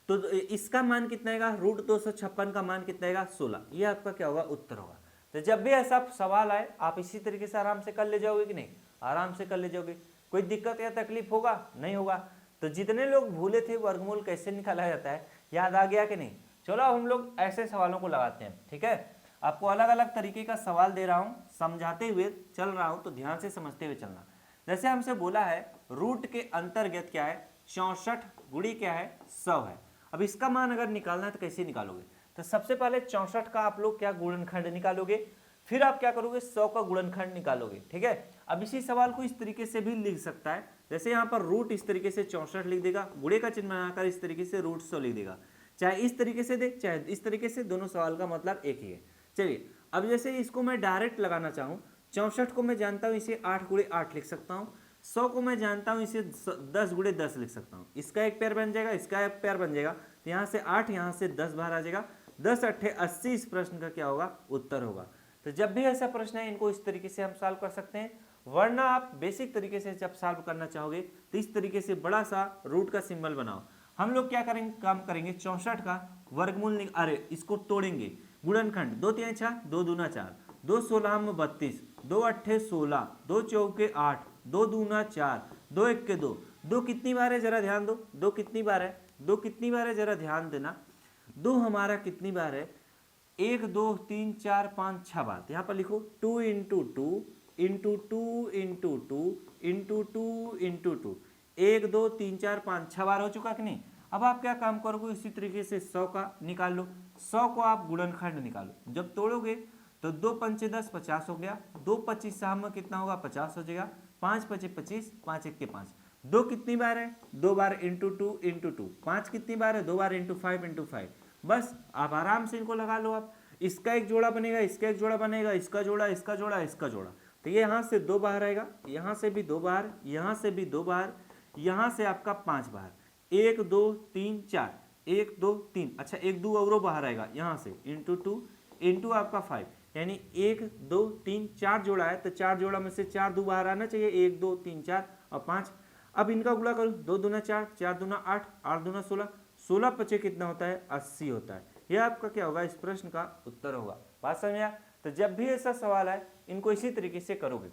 तो इसका मान कितना आएगा, रूट 256 का मान कितना आएगा, 16, ये आपका क्या होगा, उत्तर होगा। तो जब भी ऐसा सवाल आए आप इसी तरीके से आराम से कर ले जाओगे कि नहीं, आराम से कर ले जाओगे, कोई दिक्कत या तकलीफ होगा नहीं होगा। तो जितने लोग भूले थे वर्गमूल कैसे निकाला जाता है, याद आ गया कि नहीं। चलो अब हम लोग ऐसे सवालों को लगाते हैं, ठीक है। आपको अलग अलग तरीके का सवाल दे रहा हूँ, समझाते हुए चल रहा हूँ, तो ध्यान से समझते हुए चलना। जैसे हमसे बोला है रूट के अंतर्गत क्या है, 64 गुणी क्या है, 100 है। अब इसका मान अगर निकालना है तो कैसे निकालोगे, तो सबसे पहले 64 का आप लोग क्या गुणनखंड निकालोगे, फिर आप क्या करोगे, 100 का गुणनखंड निकालोगे, ठीक है। अब इसी सवाल को इस तरीके से भी लिख सकता है, जैसे यहाँ पर रूट इस तरीके से 64 लिख देगा, गुणे का चिन्ह बनाकर इस तरीके से रूट 100 लिख देगा, चाहे इस तरीके से दे चाहे इस तरीके से, दोनों सवाल का मतलब एक ही है। चलिए अब जैसे इसको मैं डायरेक्ट लगाना चाहूँ 64 को मैं जानता हूँ इसे 8 गुणे 8 लिख सकता हूँ। 100 को मैं जानता हूँ इसे 10 गुणे 10 लिख सकता हूँ। इसका एक पेयर बन जाएगा, इसका एक पेयर बन जाएगा, तो यहाँ से 8, यहाँ से 10 बाहर आ जाएगा। 10 अट्ठे 80 इस प्रश्न का क्या होगा, उत्तर होगा। तो जब भी ऐसा प्रश्न है इनको इस तरीके से हम सॉल्व कर सकते हैं, वरना आप बेसिक तरीके से जब सॉल्व करना चाहोगे तो इस तरीके से बड़ा सा रूट का सिंबल बनाओ। हम लोग क्या करेंगे, काम करेंगे 64 का वर्गमूल, अरे इसको तोड़ेंगे, गुणनखंड 2 3 6 2 दूना 4, 2 16 में 32, 2 अट्ठे 16, 2 चौके 8, 2 दूना 4, 2 1 के 2, 2 कितनी बार है जरा ध्यान दो, 2 कितनी बार है, 2 कितनी बार है जरा ध्यान देना। 2 हमारा कितनी बार है, 1 2 3 4 5 6 बार। यहाँ पर लिखो 2 into 2 into 2 into 2 into 2 into 2, 1 2 3 4 5 6 बार हो चुका कि नहीं। अब आप क्या काम करोगे, इसी तरीके से 100 का निकाल लो। 100 को आप गुणनखंड निकालो, जब तोड़ोगे तो 2 पंचे 10 50 हो गया, 2 25 में कितना होगा 50 हो जाएगा, 5 पचे 25, 5 1 के 5। 2 कितनी बार है, 2 बार इंटू 2 इंटू 2। 5 कितनी बार है, 2 बार इंटू 5 इंटू 5। बस आप आराम से इनको लगा लो। आप इसका एक जोड़ा बनेगा, इसका एक जोड़ा बनेगा, इसका जोड़ा, इसका जोड़ा, इसका जोड़ा, तो ये यहाँ से 2 बाहर आएगा, यहाँ से भी 2 बार, यहाँ से भी 2 बार, यहाँ से आपका 5 बार, 1 2 3 4, 1 2 3, अच्छा 1 2 और बाहर आएगा यहाँ से, इंटू 2 इंटू आपका 5, यानी 1 2 3 4 जोड़ा है, तो 4 जोड़ा में से 4 2 बाहर आना चाहिए, 1 2 3 4 और 5। अब इनका गुणा करो, 2 दूना 4, 4 दूना 8, 8 दूना 16, 16 पचे कितना होता है 80 होता है। यह आपका क्या होगा, इस प्रश्न का उत्तर होगा। बात समझ आया। तो जब भी ऐसा सवाल आए इनको इसी तरीके से करोगे।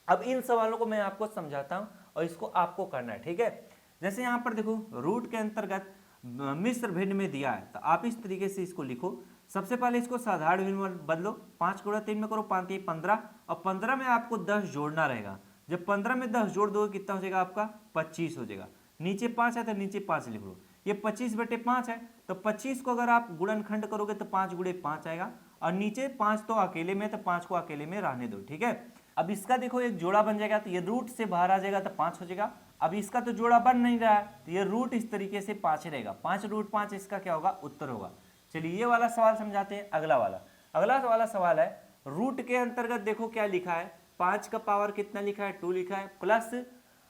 अब इन सवालों को मैं आपको समझाता हूं और इसको आपको करना है, ठीक है। जैसे यहाँ पर देखो रूट के अंतर्गत मिश्र भिन्न में दिया है, तो आप इस तरीके से इसको लिखो। सबसे पहले इसको साधारण भिन्न में बदलो, 5 गुणा 3 में करो, 5 3 15, और 15 में आपको 10 जोड़ना रहेगा। जब 15 में 10 जोड़ दो कितना हो जाएगा आपका 25 हो जाएगा। नीचे 5 है तो नीचे 5 लिख लो, ये 25 बटे 5 है, तो 25 को अगर आप गुणनखंड करोगे तो 5 गुणे 5 आएगा, और नीचे 5 तो अकेले में, तो 5 को अकेले में रहने दो, ठीक है। अब इसका देखो एक जोड़ा बन जाएगा, तो ये रूट से बाहर आ जाएगा तो 5 हो जाएगा। अब इसका तो जोड़ा बन नहीं रहा है, तो ये रूट इस तरीके से 5 ही रहेगा, 5 रूट 5 इसका क्या होगा, उत्तर होगा। चलिए ये वाला सवाल समझाते हैं। अगला वाला सवाल है, रूट के अंतर्गत देखो क्या लिखा है, 5 का पावर कितना लिखा है 2 लिखा है, प्लस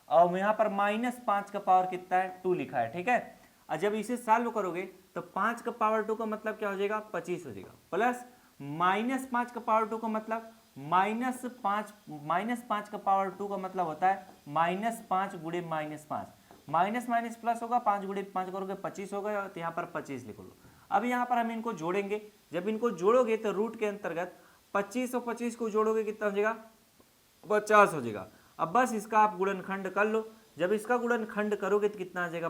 और यहाँ पर -5 का पावर कितना है 2 लिखा है, ठीक है। और जब इसे सॉल्व करोगे तो 5 का पावर 2 का मतलब क्या हो जाएगा 25 हो जाएगा, प्लस -5 का पावर 2 का मतलब -5 का पावर 2 का मतलब होता है -5 गुणे -5, माइनस माइनस प्लस होगा, 5 गुणे 5 करोगे 25 होगा, तो यहाँ पर 25 लिख लो। अब यहाँ पर हम इनको जोड़ेंगे, जब इनको जोड़ोगे तो रूट के अंतर्गत 25 और 25 को जोड़ोगे कितना हो जाएगा 50 हो जाएगा। अब बस इसका आप गुणनखंड कर लो, जब इसका गुणनखंड करोगे तो कितना आ जाएगा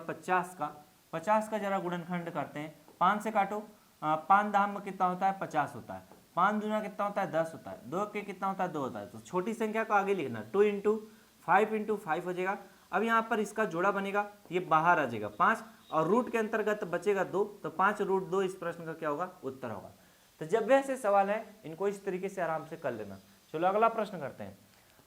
50 का जरा गुणनखंड करते हैं। 5 से काटो, 5 दाम में कितना होता है 50 होता है, 5 दूना कितना होता है 10 होता है, 2 के कितना होता है 2 होता है, तो छोटी संख्या को आगे लिखना, 2 इंटू 5 हो जाएगा। अब यहाँ पर इसका जोड़ा बनेगा, ये बाहर आ जाएगा 5, और रूट के अंतर्गत बचेगा 2, तो 5 रूट 2 इस प्रश्न का क्या होगा उत्तर होगा। तो जब भी ऐसे सवाल है इनको इस तरीके से आराम से कर लेना। चलो अगला प्रश्न करते हैं।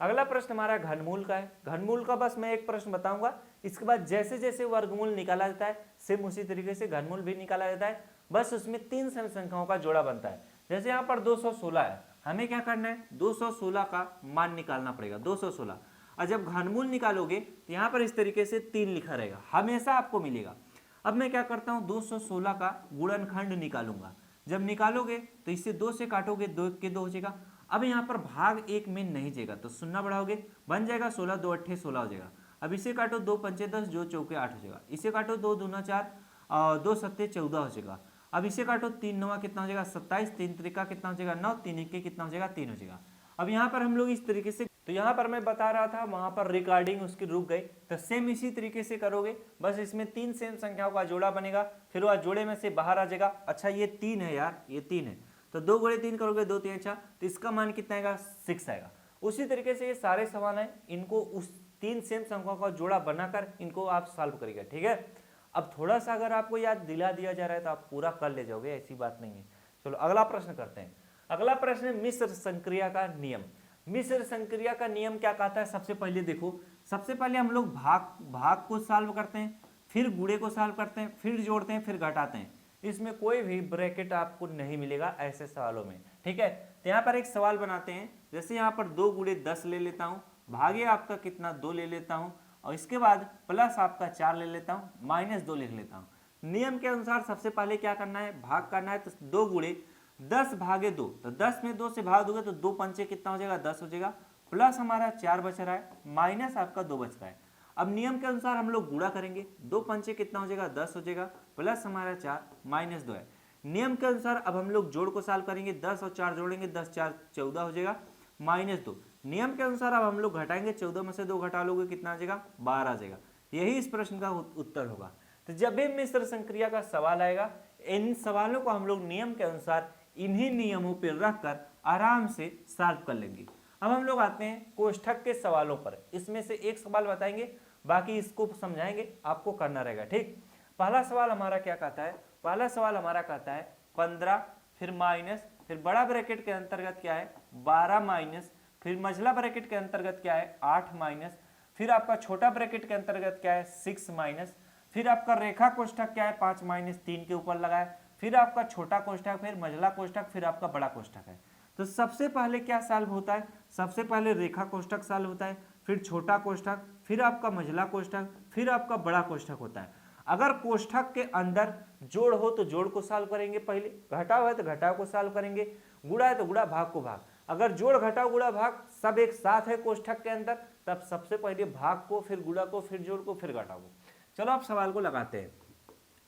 अगला प्रश्न हमारा घनमूल का है। घनमूल का बस मैं एक प्रश्न बताऊंगा, इसके बाद जैसे जैसे वर्गमूल निकाला जाता है सेम उसी तरीके से घनमूल भी निकाला जाता है, बस उसमें 3 सम संख्याओं का जोड़ा बनता है। जैसे यहाँ पर 216 है, हमें क्या करना है 216 का मान निकालना पड़ेगा 216, और जब घनमूल निकालोगे तो यहाँ पर इस तरीके से 3 लिखा रहेगा, हमेशा आपको मिलेगा। अब मैं क्या करता हूँ 216 का गुणनखंड निकालूंगा, जब निकालोगे तो इससे 2 से काटोगे 2 के 2 हो जाएगा। अब यहाँ पर भाग 1 में नहीं जाएगा तो शून्य बढ़ाओगे, बन जाएगा 16, 2 अट्ठे 16 हो जाएगा। अब इसे काटो 2 पंचे 10, 2 चौके 8 हो जाएगा। इसे काटो 2 दूना 4 और 2 सत्ते 14 हो जाएगा। अब इसे काटो 3 नवा कितना हो जाएगा 27, 3 त्रिका कितना हो जाएगा 9, 3 इक्के कितना हो जाएगा 3 हो जाएगा। अब यहाँ पर हम लोग इस तरीके से, तो यहाँ पर मैं बता रहा था वहां पर रिकॉर्डिंग उसकी रुक गई, तो सेम इसी तरीके से करोगे, बस इसमें 3 सेम संख्याओं का जोड़ा बनेगा, फिर वह जोड़े में से बाहर आ जाएगा। अच्छा ये 3 है यार, ये 3 है, तो 2 गुणे 3 करोगे 2 3 अच्छा, तो इसका मान कितना आएगा 6 आएगा। उसी तरीके से ये सारे सवाल हैं, इनको उस 3 सेम संख्याओं का जोड़ा बनाकर इनको आप सॉल्व करिएगा, ठीक है। अब थोड़ा सा अगर आपको याद दिला दिया जा रहा है तो आप पूरा कर ले जाओगे, ऐसी बात नहीं है। चलो अगला प्रश्न करते हैं। अगला प्रश्न है मिश्र संक्रिया का नियम। मिश्र संक्रिया का नियम क्या कहता है, सबसे पहले देखो, सबसे पहले हम लोग भाग को सॉल्व करते हैं, फिर गुणे को सॉल्व करते हैं, फिर जोड़ते हैं, फिर घटाते हैं। इसमें कोई भी ब्रैकेट आपको नहीं मिलेगा ऐसे सवालों में, ठीक है। तो यहाँ पर एक सवाल बनाते हैं, जैसे यहाँ पर 2 गुणे 10 ले लेता हूँ, भागे आपका कितना 2 ले लेता हूँ, और इसके बाद प्लस आपका 4 ले लेता हूँ, माइनस 2 लिख लेता हूँ। नियम के अनुसार सबसे पहले क्या करना है, भाग करना है। तो 2 गुणे 10 भागे 2, तो 10 में 2 से भाग दोगे तो 2 पंचे कितना हो जाएगा, 10 हो जाएगा, प्लस हमारा 4 बच रहा है, माइनस आपका 2 बच रहा है। अब नियम के अनुसार हम लोग गुणा करेंगे, 2 पंचे कितना हो जाएगा, 10 हो जाएगा, प्लस हमारा 4 माइनस 2 है। नियम के अनुसार अब हम लोग जोड़ को सॉल्व करेंगे, 10 और 4 जोड़ेंगे, 10 4 14 हो जाएगा, माइनस 2। नियम के अनुसार अब हम लोग घटाएंगे, 14 में से 2 घटा लोगे कितना आ जाएगा, 12 आ जाएगा। यही इस प्रश्न का उत्तर होगा। तो जब भी मिश्र संक्रिया का सवाल आएगा, इन सवालों को हम लोग नियम के अनुसार इन्हीं नियमों पर रखकर आराम से सॉल्व कर लेंगे। अब हम लोग आते हैं कोष्ठक के सवालों पर। इसमें से एक सवाल बताएंगे, बाकी इसको समझाएंगे, आपको करना रहेगा, ठीक। पहला सवाल हमारा क्या कहता है, पहला सवाल हमारा कहता है 15, फिर माइनस, फिर बड़ा ब्रैकेट के अंतर्गत क्या है 12 माइनस, फिर मझला ब्रैकेट के अंतर्गत क्या है 8 माइनस, फिर आपका छोटा ब्रैकेट के अंतर्गत क्या है 6 माइनस, फिर आपका रेखा कोष्ठक क्या है 5 माइनस 3 के ऊपर लगा है, फिर आपका छोटा कोष्ठक, फिर मझला कोष्ठक, फिर आपका बड़ा कोष्ठक है। तो सबसे पहले क्या सॉल्व होता है, सबसे पहले रेखा कोष्ठक सॉल्व होता है, फिर छोटा कोष्ठक, फिर आपका मझला कोष्ठक, फिर आपका बड़ा कोष्ठक होता है। अगर कोष्ठक के अंदर जोड़ हो तो जोड़ को सॉल्व करेंगे पहले, घटाव है तो घटाव को सॉल्व करेंगे, गुणा है तो गुणा, भाग को भाग। अगर जोड़ घटाव गुणा भाग सब एक साथ है कोष्ठक के अंदर, तब सबसे पहले भाग को, फिर गुणा को, फिर जोड़ को, फिर घटाव को। चलो आप सवाल को लगाते हैं।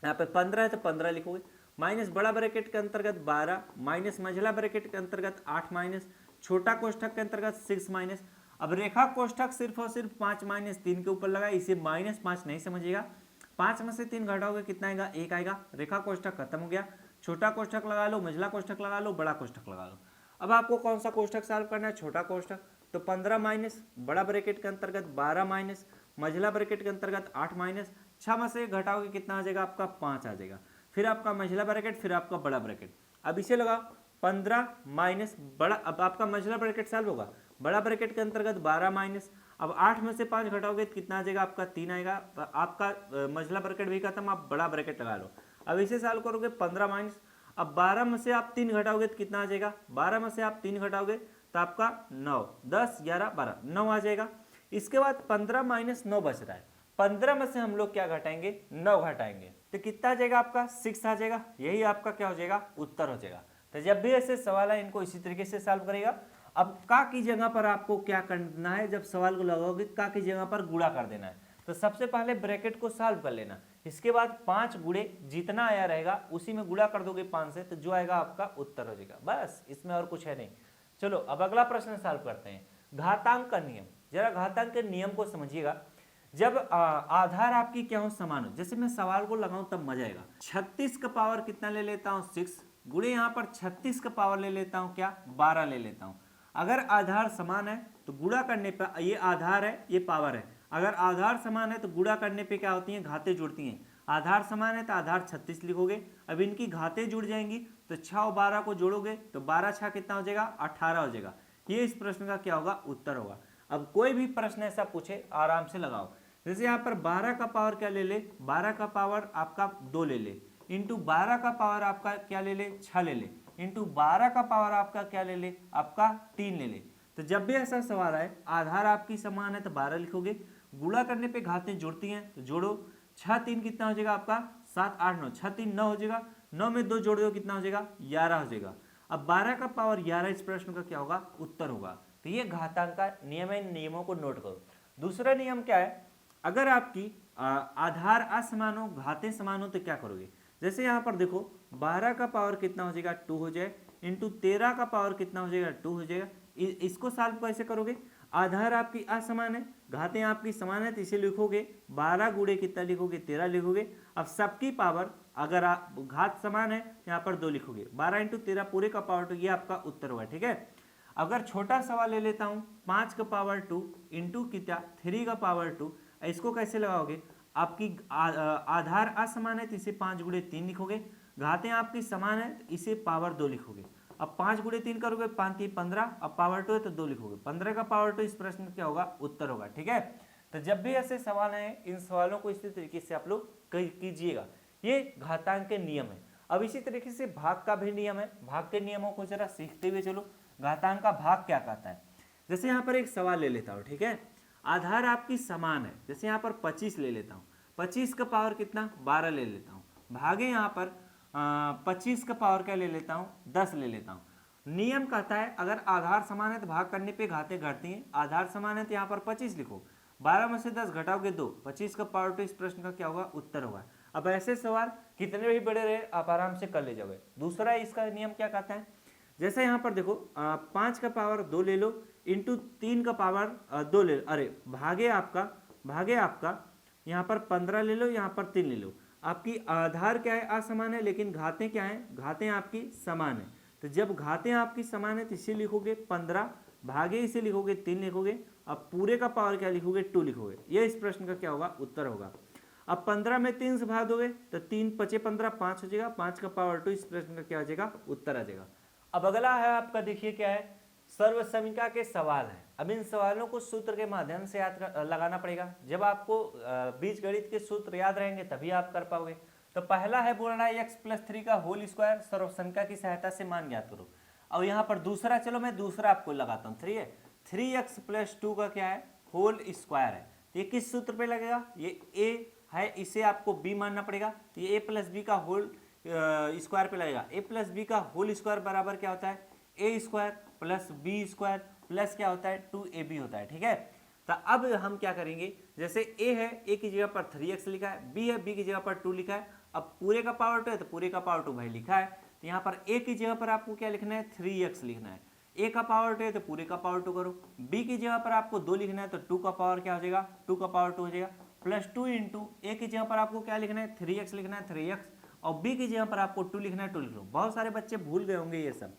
यहाँ पे 15 है तो 15 लिखोगे, माइनस बड़ा ब्रैकेट के अंतर्गत 12 माइनस मझला ब्रैकेट के अंतर्गत 8 माइनस छोटा कोष्ठक के अंतर्गत 6 माइनस। अब रेखा कोष्ठक सिर्फ और सिर्फ 5 माइनस 3 के ऊपर लगा, इसे माइनस 5 नहीं समझिएगा। 5 में से 3 घटाओगे कितना आएगा, 1 आएगा। रेखा कोष्ठक खत्म हो गया, छोटा कोष्ठक लगा लो, मझला कोष्ठक लगा लो, बड़ा कोष्ठक लगा लो। अब आपको कौन सा कोष्ठक सॉल्व करना है, छोटा कोष्ठक। तो 15 माइनस बड़ा ब्रैकेट के अंतर्गत 12 माइनस मझला ब्रैकेट के अंतर्गत 8 माइनस 6 में से घटाओगे कितना आ जाएगा, आपका 5 आ जाएगा। फिर आपका मझला ब्रैकेट, फिर आपका बड़ा ब्रैकेट। अब इसे लगाओ, 15 माइनस बड़ा, अब आपका मझला ब्रैकेट सॉल्व होगा, बड़ा ब्रैकेट के अंतर्गत 12 माइनस, अब 8 में से 5 घटाओगे तो कितना आ जाएगा, आपका 3 आएगा। आपका मझला ब्रैकेट भी खत्म, आप बड़ा ब्रैकेट लगा लो। अब इसे सॉल्व करोगे 15 माइनस, अब 12 में से आप 3 घटाओगे तो कितना आ जाएगा, 12 में से आप 3 घटाओगे तो आपका 9, 10 11 12 9 आ जाएगा। इसके बाद 15 माइनस 9 बच रहा है, 15 में से हम लोग क्या घटाएंगे, 9 घटाएंगे तो कितना आ जाएगा, आपका 6 आ जाएगा। यही आपका क्या हो जाएगा, उत्तर हो जाएगा। तो जब भी ऐसे सवाल है इनको इसी तरीके से सॉल्व करेगा। अब का की जगह पर आपको क्या करना है, जब सवाल को लगाओगे का की जगह पर गुणा कर देना है। तो सबसे पहले ब्रैकेट को सॉल्व कर लेना, इसके बाद 5 गुणे जितना आया रहेगा उसी में गुणा कर दोगे 5 से, तो जो आएगा आपका उत्तर हो जाएगा। बस, इसमें और कुछ है नहीं। चलो अब अगला प्रश्न सॉल्व करते हैं, घातांक का नियम। जरा घातांक के नियम को समझिएगा। जब आधार आपकी क्या हो, समान हो, जैसे मैं सवाल को लगाऊं तब मजा आएगा। 36 का पावर कितना ले लेता हूं, 6 गुणे यहाँ पर 36 का पावर ले लेता हूं क्या, 12 ले लेता हूं। अगर आधार समान है तो गुणा करने पर, ये आधार है ये पावर है, अगर आधार समान है तो गुणा करने पे क्या होती हैं, घातें जुड़ती हैं। आधार समान है तो आधार 36 लिखोगे, अब इनकी घातें जुड़ जाएंगी तो 6 और 12 को जोड़ोगे तो 12 6 कितना हो जाएगा, 18 हो जाएगा। ये इस प्रश्न का क्या होगा, उत्तर होगा। अब कोई भी प्रश्न ऐसा पूछे आराम से लगाओ। जैसे यहाँ पर 12 का पावर क्या ले ले, 12 का पावर आपका 2 ले ले, इंटू 12 का पावर आपका क्या ले ले, 6 ले ले, इंटू 12 का पावर आपका क्या ले ले, आपका 3 ले ले। तो जब भी ऐसा सवाल आए, आधार आपकी समान है तो 12 लिखोगे, गुणा करने पे घातें जुड़ती हैं तो जोड़ो, 6 3 कितना हो जाएगा आपका, 7 8 9, 6 3 9 हो जाएगा, 9 में 2 जोड़ दो कितना हो जाएगा, 11 हो जाएगा। अब 12 का पावर 11 इस प्रश्न का क्या होगा, उत्तर होगा। तो ये घातांक का नियम है, इन नियमों को नोट करो। दूसरा नियम क्या है, अगर आपकी आधार असमान हो, घातें समान हो तो क्या करोगे। जैसे यहाँ पर देखो 12 का पावर कितना हो जाएगा, 2 हो जाए, इंटू 13 का पावर कितना हो जाएगा, 2 हो जाएगा। इसको सॉल्व कैसे करोगे, आधार आपकी असमान है, घातें आपकी समान है, तो इसे लिखोगे 12 गुणे कितना लिखोगे, 13 लिखोगे। अब सबकी पावर, अगर आप घात समान है यहाँ पर 2 लिखोगे, 12 इंटू 13 पूरे का पावर 2, ये आपका उत्तर होगा, ठीक है। अगर छोटा सवाल ले लेता हूँ, 5 का पावर 2 इंटू कितना 3 का पावर 2, इसको कैसे लगाओगे, आपकी आधार असमान है तो इसे 5 गुणे 3 लिखोगे, घातें आपकी समान है तो इसे पावर 2 लिखोगे। अब 5 गुणे 3 करोगे, 5 3 15, अब पावर 2 है तो 2 लिखोगे, 15 का पावर 2 इस प्रश्न क्या होगा, उत्तर होगा, ठीक है। तो जब भी ऐसे सवाल हैं, इन सवालों को इसी तरीके से आप लोग कीजिएगा। ये घातांक के नियम है। अब इसी तरीके से भाग का भी नियम है, भाग के नियमों को जरा सीखते हुए चलो। घातांक का भाग क्या कहता है, जैसे यहाँ पर एक सवाल ले लेता हूँ, ठीक है। आधार आपकी समान है, जैसे यहाँ पर 25 ले लेता हूँ, 25 का पावर कितना 12 ले लेता हूँ, भागे यहाँ पर 25 का पावर क्या ले लेता हूँ 10 ले लेता हूँ। नियम कहता है अगर आधार समान है तो भाग करने पे घातें घटती हैं। आधार समान है तो यहाँ पर 25 लिखो, 12 में से 10 घटाओगे 2, 25 का पावर 2 इस प्रश्न का क्या होगा उत्तर होगा। अब ऐसे सवाल कितने भी बड़े रहे आप आराम से कर ले जाओगे। दूसरा इसका नियम क्या कहता है, जैसे यहाँ पर देखो 5 का पावर 2 ले लो इंटू 3 का पावर 2 ले लो, अरे भागे आपका यहाँ पर 15 ले लो, यहाँ पर 3 ले लो। आपकी आधार क्या है असमान है, लेकिन घातें क्या है, घातें आपकी समान है। तो जब घातें आपकी समान है तो इसे लिखोगे 15, भागे इसे लिखोगे 3 लिखोगे, अब पूरे का पावर क्या लिखोगे 2 लिखोगे। ये इस प्रश्न का क्या होगा उत्तर होगा। अब 15 में 3 से भाग दोगे तो 3 5 15 5 हो जाएगा, 5 का पावर 2 इस प्रश्न का क्या हो जाएगा उत्तर आ जाएगा। अब अगला है आपका, देखिए क्या है, सर्वसमीका के सवाल है। अब इन सवालों को सूत्र के माध्यम से लगाना पड़ेगा। जब आपको बीजगणित के सूत्र याद रहेंगे तभी आप कर पाओगे। तो पहला है बोल रहा है x+3 का होल स्क्वायर सर्वसमीका की सहायता से मान ज्ञात करो। और यहाँ पर दूसरा, चलो मैं दूसरा आपको लगाता हूँ, 3 है, 3x+2 का क्या है होल स्क्वायर है। तो ये किस सूत्र पे लगेगा, ये a है, इसे आपको b मानना पड़ेगा। तो ये a+b का होल स्क्वायर पे लगेगा। a+b का होल स्क्वायर बराबर क्या होता है a square plus b square plus क्या होता है 2ab होता है, ठीक है। तो अब हम क्या करेंगे, जैसे a है, a की जगह पर 3x लिखा है, b है, b की जगह पर 2 लिखा है। अब पूरे का पावर 2 है तो पूरे का पावर 2 भाई लिखा है, तो यहाँ पर a की जगह पर आपको क्या लिखना है 3x लिखना है। a का पावर 2 है तो पूरे का पावर 2 करो, b की जगह पर आपको 2 लिखना है तो 2 का पावर क्या हो जाएगा 2 का पावर 2 हो जाएगा, प्लस 2 इंटू a की जगह पर आपको क्या लिखना है 3x लिखना है 3x, और b की जगह पर आपको 2 लिखना है 2 लिख लो। बहुत सारे बच्चे भूल गए होंगे ये सब।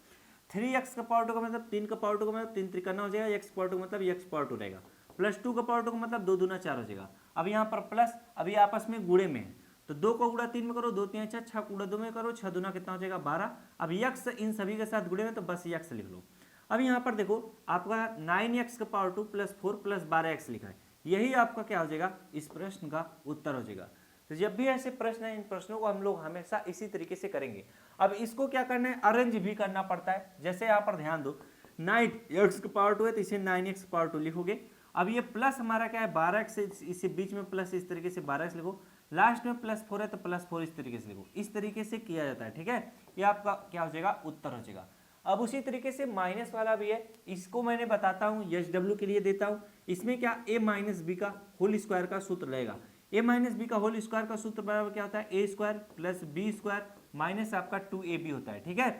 3x का पावर 2 का मतलब 3 का पावर 2 का मतलब 3 त्रिकना हो जाएगा, x पावर 2 का मतलब x पावर 2 रहेगा, प्लस 2 का पावर 2 का मतलब 2 दूना 4 हो जाएगा। अब यहाँ पर प्लस, अभी आपस में गुणे में है तो 2 को गुणा 3 में करो, 2 3 6, 6 गुणा 2 में करो, 6 दूना कितना हो जाएगा 12। अब x इन सभी के साथ गुणे में तो बस x लिख लो। अब यहाँ पर देखो आपका 9x का पावर 2 प्लस 4 प्लस 12x लिखा है, यही आपका क्या हो जाएगा इस प्रश्न का उत्तर हो जाएगा। तो जब भी ऐसे प्रश्न है इन प्रश्नों को हम लोग हमेशा इसी तरीके से करेंगे। अब इसको क्या करना है अरेंज भी करना पड़ता है। जैसे यहाँ पर ध्यान दो 9x का पावर 2 है तो इसे 9x पावर 2 लिखोगे। अब ये प्लस हमारा क्या है 12x, इसे बीच में प्लस इस तरीके से 12x लिखो, लास्ट में प्लस 4 है तो प्लस 4 इस तरीके से लिखो। इस तरीके से किया जाता है, ठीक है। ये आपका क्या हो जाएगा उत्तर हो जाएगा। अब उसी तरीके से माइनस वाला भी है, इसको मैंने बताता हूँ SW के लिए देता हूँ। इसमें क्या a माइनस बी का होल स्क्वायर का सूत्र लगेगा। a माइनस बी का होल स्क्वायर का सूत्र बराबर क्या होता है a square plus b square minus आपका 2ab होता है, ठीक है।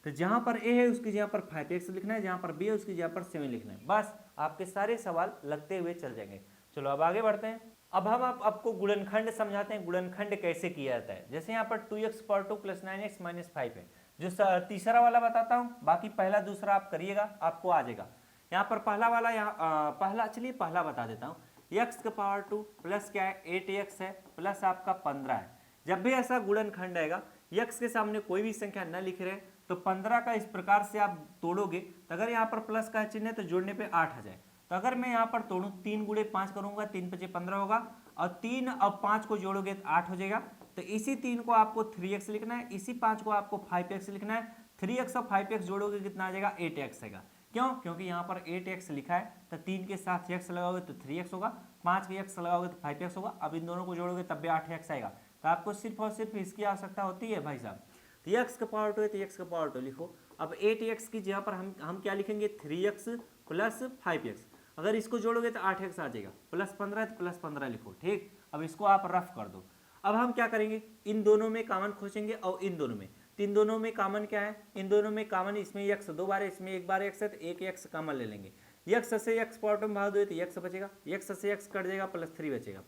तो जहां पर a है उसकी जगह पर 5x लिखना है, जहां पर b है उसकी जगह पर 7 लिखना है। बस आपके सारे सवाल लगते हुए चल जाएंगे। चलो अब आगे बढ़ते हैं। अब हम आपको गुणनखंड समझाते हैं, गुणनखंड कैसे किया जाता है। जैसे यहाँ पर 2x power 2 plus 9x minus 5 है, जो तीसरा वाला बताता हूँ, बाकी पहला दूसरा आप करिएगा आपको आ जाएगा। यहाँ पर पहला वाला, यहाँ चलिए पहला बता देता हूँ। x का पावर 2 प्लस क्या है 8x है प्लस आपका 15 है। जब भी ऐसा गुणनखंड आएगा x के सामने कोई भी संख्या न लिख रहे तो 15 का इस प्रकार से आप तोड़ोगे, तो अगर यहाँ पर प्लस का चिन्ह है तो जोड़ने पे 8 आ जाए। तो अगर मैं यहाँ पर तोड़ूं 3 गुणे 5 करूंगा, 3 5 15 होगा, और 3 और 5 को जोड़ोगे तो 8 हो जाएगा। तो इसी 3 को आपको 3x लिखना है, इसी 5 को आपको 5x लिखना है। 3x और 5x जोड़ोगे कितना आ जाएगा 8x आएगा। क्यों? क्योंकि यहाँ पर 8x लिखा है, तो 3 के साथ x लगाओगे तो 3x होगा, 5 के x लगाओगे तो 5x होगा। अब इन दोनों को जोड़ोगे तब भी 8x आएगा। तो आपको सिर्फ और सिर्फ इसकी आवश्यकता होती है भाई साहब। तो x का पावर 2 है तो x का पावर 2 लिखो। अब 8x की जगह पर हम क्या लिखेंगे 3x प्लस 5x। अगर इसको जोड़ोगे तो 8x आ जाएगा, प्लस 15 है तो प्लस 15 लिखो, ठीक। अब इसको आप रफ कर दो। अब हम क्या करेंगे इन दोनों में कॉमन खोजेंगे, और इन दोनों में, तीन दोनों में कॉमन क्या है, इन दोनों में कॉमन, इसमें x 2 बार है, इसमें 1 बार x है, तो एक x कॉमन ले लेंगे। x से x पावर 2 में भाग दो तो x बचेगा, x से x कट जाएगा प्लस 3 बचेगा।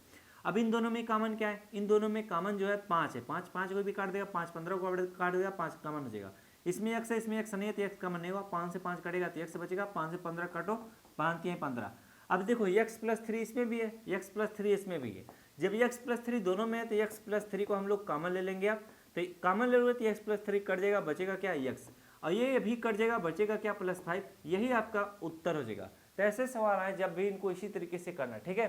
अब इन दोनों में कॉमन क्या है, इन दोनों में कॉमन जो है 5 है, 5 को भी काट देगा, 5 15 को काट देगा, 5 कॉमन हो जाएगा। इसमें x है, इसमें x नहीं है तो x कॉमन नहीं होगा, 5 से 5 कटेगा तो x बचेगा, 5 से 15 काटो, 5 के 15। अब देखो x प्लस 3 इसमें भी है, x प्लस 3 इसमें भी है। जब x प्लस 3 दोनों में है तो x प्लस 3 को हम लोग कॉमन ले लेंगे। आप तो कॉमन ले लोगे तो x प्लस 3 कट जाएगा, बचेगा क्या x, और ये भी कट जाएगा, बचेगा क्या प्लस 5। यही आपका उत्तर हो जाएगा। तो ऐसे सवाल आए जब भी इनको इसी तरीके से करना, ठीक है।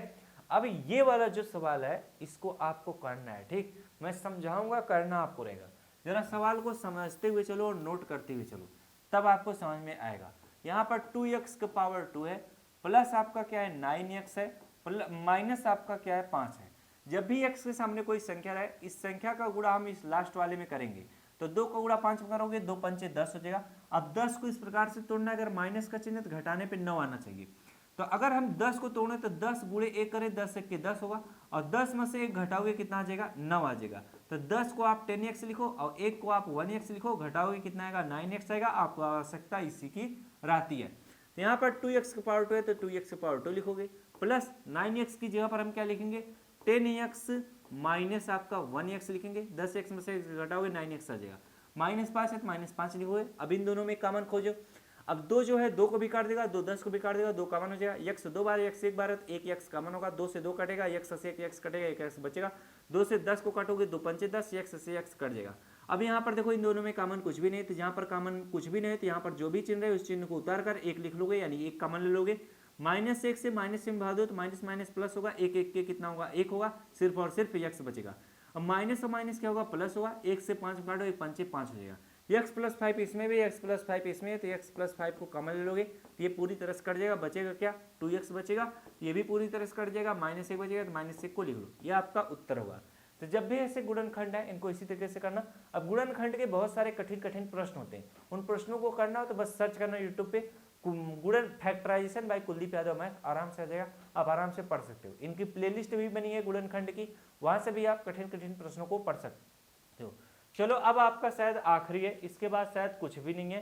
अब ये वाला जो सवाल है इसको आपको करना है, ठीक। मैं समझाऊंगा, करना आपको रहेगा। जरा सवाल को समझते हुए चलो और नोट करते हुए चलो, तब आपको समझ में आएगा। यहाँ पर 2x का पावर 2 है, प्लस आपका क्या है 9x है, माइनस आपका क्या है 5 है। जब भी x के सामने कोई संख्या रहे, इस संख्या का गुणा हम इस लास्ट वाले में करेंगे, तो 2 का गुणा 5 में करोगे, 2 पंचे 10 हो जाएगा। अब 10 को इस प्रकार से तोड़ना है, अगर माइनस का चिन्ह तो घटाने पे 9 आना चाहिए। तो अगर हम 10 को तोड़े तो 10 गुणे 1 करें, 10 1 के 10 होगा, और 10 में से 1 घटाओगे कितना आ जाएगा 9 आ जाएगा। तो 10 को आप 10x लिखो और 1 को आप 1x लिखो, घटाओगे कितना आएगा 9x आएगा। आपको आवश्यकता इसी की रहती है। तो यहाँ पर 2x का पावर 2 है तो 2x का पावर 2 लिखोगे, प्लस 9x की जगह पर हम क्या लिखेंगे 10x माइनस आपका 1x लिखेंगे, 10x में से घटाओगे 9x आ जाएगा, -5 है तो -5 लिखोगे। अब इन दोनों में कॉमन खोजो। अब 2 जो है 2 को भी काट देगा, 2 10 को भी काट देगा, 2 कॉमन हो जाएगा। x 2 बार x 1 बार है तो 1 x कॉमन होगा, 2 से 2 कटेगा, x से 1 x कटेगा, 1 x बचेगा। 2 से 10 को काटोगे 2 पंचे 10, x से x कट जाएगा। अब यहाँ पर देखो इन दोनों में कॉमन कुछ भी नहीं, तो जहाँ पर कॉमन कुछ भी नहीं तो यहाँ पर जो भी चिन्ह है उस चिन्ह को उतार कर 1 लिख लोगे, यानी 1 कॉमन ले लोगे। -1 से माइनस में भाग दो तो माइनस माइनस प्लस होगा, 1 1 के कितना होगा 1 होगा, सिर्फ और सिर्फ x बचेगा। अब माइनस और माइनस क्या होगा प्लस होगा, 1 से 5 काटो, 1 पंचे 5 हो जाएगा। x प्लस 5 इसमें भी, x प्लस 5 इसमें है, तो x प्लस 5 को कॉमन ले लोगे तो ये पूरी तरह से कट जाएगा, बचेगा क्या 2x बचेगा, ये भी पूरी तरह से कट जाएगा, -1 बचेगा तो -1 को लिख लो, ये आपका उत्तर होगा। तो जब भी ऐसे गुणनखंड है इनको इसी तरीके से करना। अब गुणनखंड के बहुत सारे कठिन कठिन प्रश्न होते हैं, उन प्रश्नों को करना हो तो बस सर्च करना यूट्यूब पे गुणन factorisation by Kuldeep Yadav math, आराम से आ जाएगा, आप आराम से पढ़ सकते हो। इनकी प्लेलिस्ट भी बनी है गुणनखंड की, वहां से भी आप कठिन कठिन प्रश्नों को पढ़ सकते हो। चलो अब आपका शायद आखिरी है, इसके बाद शायद कुछ भी नहीं है,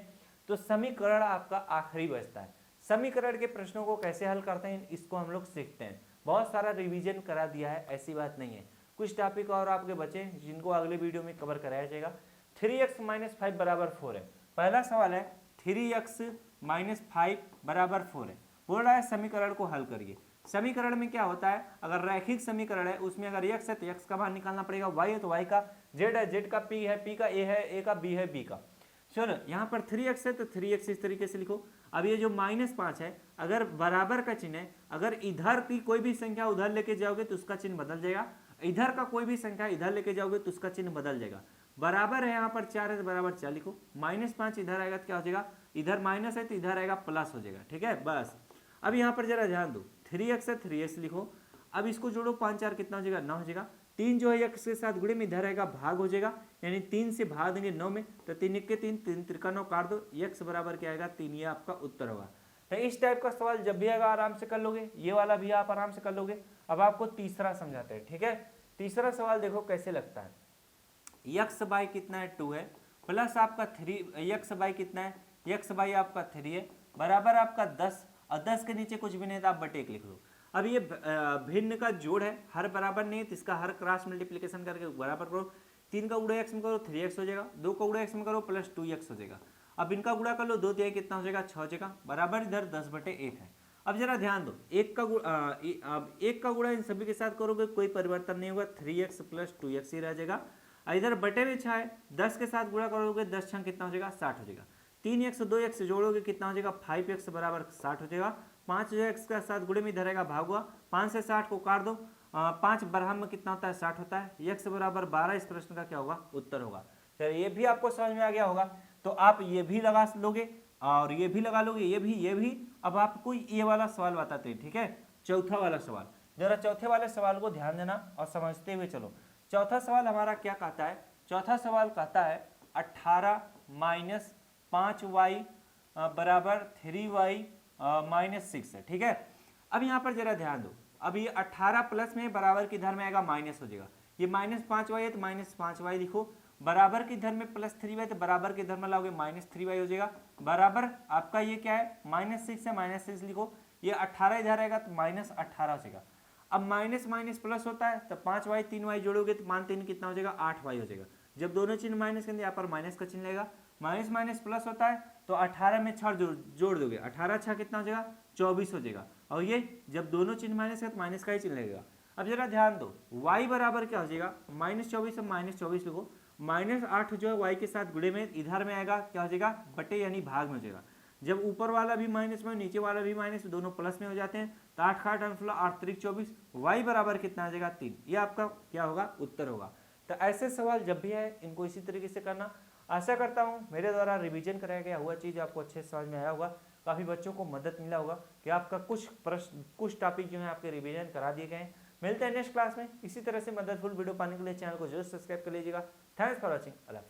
तो समीकरण आपका आखिरी बचता है। समीकरण के प्रश्नों को कैसे हल करते हैं इसको हम लोग सीखते हैं। बहुत सारा रिवीजन करा दिया है, ऐसी बात नहीं है, कुछ टॉपिक और आपके बचे जिनको अगले वीडियो में कवर कराया जाएगा। 3x - 5 बराबर 4 है। पहला सवाल है 3x - 5 बराबर 4 है, बोल रहा है समीकरण को हल करिए। समीकरण में क्या होता है, अगर रैखिक समीकरण है उसमें अगर x है तो x का मान निकालना पड़ेगा, y है तो y का, z है z का, p है p का, a है a का, b है b का। चलो यहाँ पर 3x है तो 3x इस तरीके से लिखो। अब ये जो -5 है, अगर बराबर का चिन्ह है, अगर इधर की कोई भी संख्या उधर लेके जाओगे तो उसका चिन्ह बदल जाएगा, इधर का कोई भी संख्या इधर लेके जाओगे तो उसका चिन्ह बदल जाएगा। बराबर है यहाँ पर 4 है तो बराबर 4 लिखो, -5 इधर आएगा तो क्या हो जाएगा, इधर माइनस है तो इधर आएगा प्लस हो जाएगा, ठीक है बस। अब यहाँ पर जरा ध्यान दो, 3x है 3x लिखो, अब इसको जोड़ो 5 4 कितना हो जाएगा 9 हो जाएगा। 3 जो है x के साथ गुणे में इधर आएगा भाग हो जाएगा, यानी 3 से भाग देंगे 9 में तो 3 1 के 3, 3 3 9 काट दो, x बराबर क्या आएगा 3, ये आपका उत्तर होगा। तो इस टाइप का सवाल जब भी आएगा आराम से कर लोगे, ये वाला भी आप आराम से कर लोगे। अब आपको तीसरा समझाते हैं, ठीक है। तीसरा सवाल देखो कैसे लगता है, x बाई कितना है 2 है, प्लस आपका 3 x बाई कितना है, x बाई आपका 3 है, बराबर आपका 10, और 10 के नीचे कुछ भी नहीं था आप बटे 1 लिख लो। अब ये भिन्न का जोड़ है, हर बराबर नहीं है तो इसका हर क्रॉस मल्टीप्लिकेशन करके बराबर करो। 3 का गुणा x में करो 3x हो जाएगा, 2 का गुणा x में करो प्लस 2x हो जाएगा। अब इनका गुणा कर लो, 2 तिहाई कितना हो जाएगा 6 हो जाएगा, बराबर इधर 10 बटे 1 है। अब जरा ध्यान दो, एक का गुणा इन सभी के साथ करोगे कोई परिवर्तन नहीं होगा, 3x प्लस 2x ही रह जाएगा। इधर बटे में 6 है, 10 के साथ गुणा करोगे 10 6 कितना हो जाएगा 60 हो जाएगा। 3x 2x जोड़ोगे कितना हो जाएगा 5x बराबर 60 हो जाएगा। 5 जो x का साथ गुणे में इधर आएगा भाग हुआ, 5 से 60 को काट दो, 5 बराबर में कितना होता है 60 होता है, x बराबर 12 इस प्रश्न का क्या होगा उत्तर होगा। चलिए ये भी आपको समझ में आ गया होगा, तो आप ये भी लगा लोगे और ये भी लगा लोगे, ये भी। अब आपको ये वाला सवाल बताते हैं, ठीक है, चौथा वाला सवाल। जरा चौथे वाले सवाल को ध्यान देना और समझते हुए चलो। चौथा सवाल हमारा क्या कहता है, चौथा सवाल कहता है 18 - 5y बराबर 3y - 6 है, ठीक है। अब यहाँ पर जरा ध्यान दो, अब ये 18 प्लस में बराबर की धर में आएगा माइनस हो जाएगा, ये -5y है तो -5y लिखो, बराबर की धर में प्लस 3y तो बराबर की धर में लाओगे -3y हो जाएगा, बराबर आपका ये क्या है -6 है, -6 लिखो, ये 18 इधर आएगा तो -18 हो जाएगा। अब माइनस माइनस प्लस होता है तो 5y 3y जोड़ोगे तो मान 3 कितना हो जाएगा 8y हो जाएगा। जब दोनों चिन्ह माइनस के अंदर यहाँ पर माइनस का चिन्ह लगेगा, माइनस माइनस प्लस होता है तो 18 में 6 जोड़ दोगे, 18 6 कितना हो जाएगा 24 हो जाएगा। और ये जब दोनों चिन्ह माइनस है तो माइनस का ही चिन्ह लगेगा। अब जरा ध्यान दो, y बराबर क्या हो जाएगा -24 -24 लिखो, -8 जो है y के साथ गुणे में इधर में आएगा क्या हो जाएगा बटे यानी भाग में हो जाएगा। जब ऊपर वाला भी माइनस में नीचे वाला भी माइनस, दोनों प्लस में हो जाते हैं तो 8 8 8 3 24, y बराबर कितना आ जाएगा 3, ये आपका क्या होगा उत्तर होगा। तो ऐसे सवाल जब भी आए इनको इसी तरीके से करना। आशा करता हूँ मेरे द्वारा रिवीजन कराया गया हुआ चीज़ आपको अच्छे से समझ में आया होगा, काफ़ी बच्चों को मदद मिला होगा कि आपका कुछ प्रश्न कुछ टॉपिक जो है आपके रिवीजन करा दिए गए हैं। मिलते हैं नेक्स्ट क्लास में। इसी तरह से मददफुल वीडियो पाने के लिए चैनल को जरूर सब्सक्राइब कर लीजिएगा। Thanks for watching. अल्लाह हाफिज़।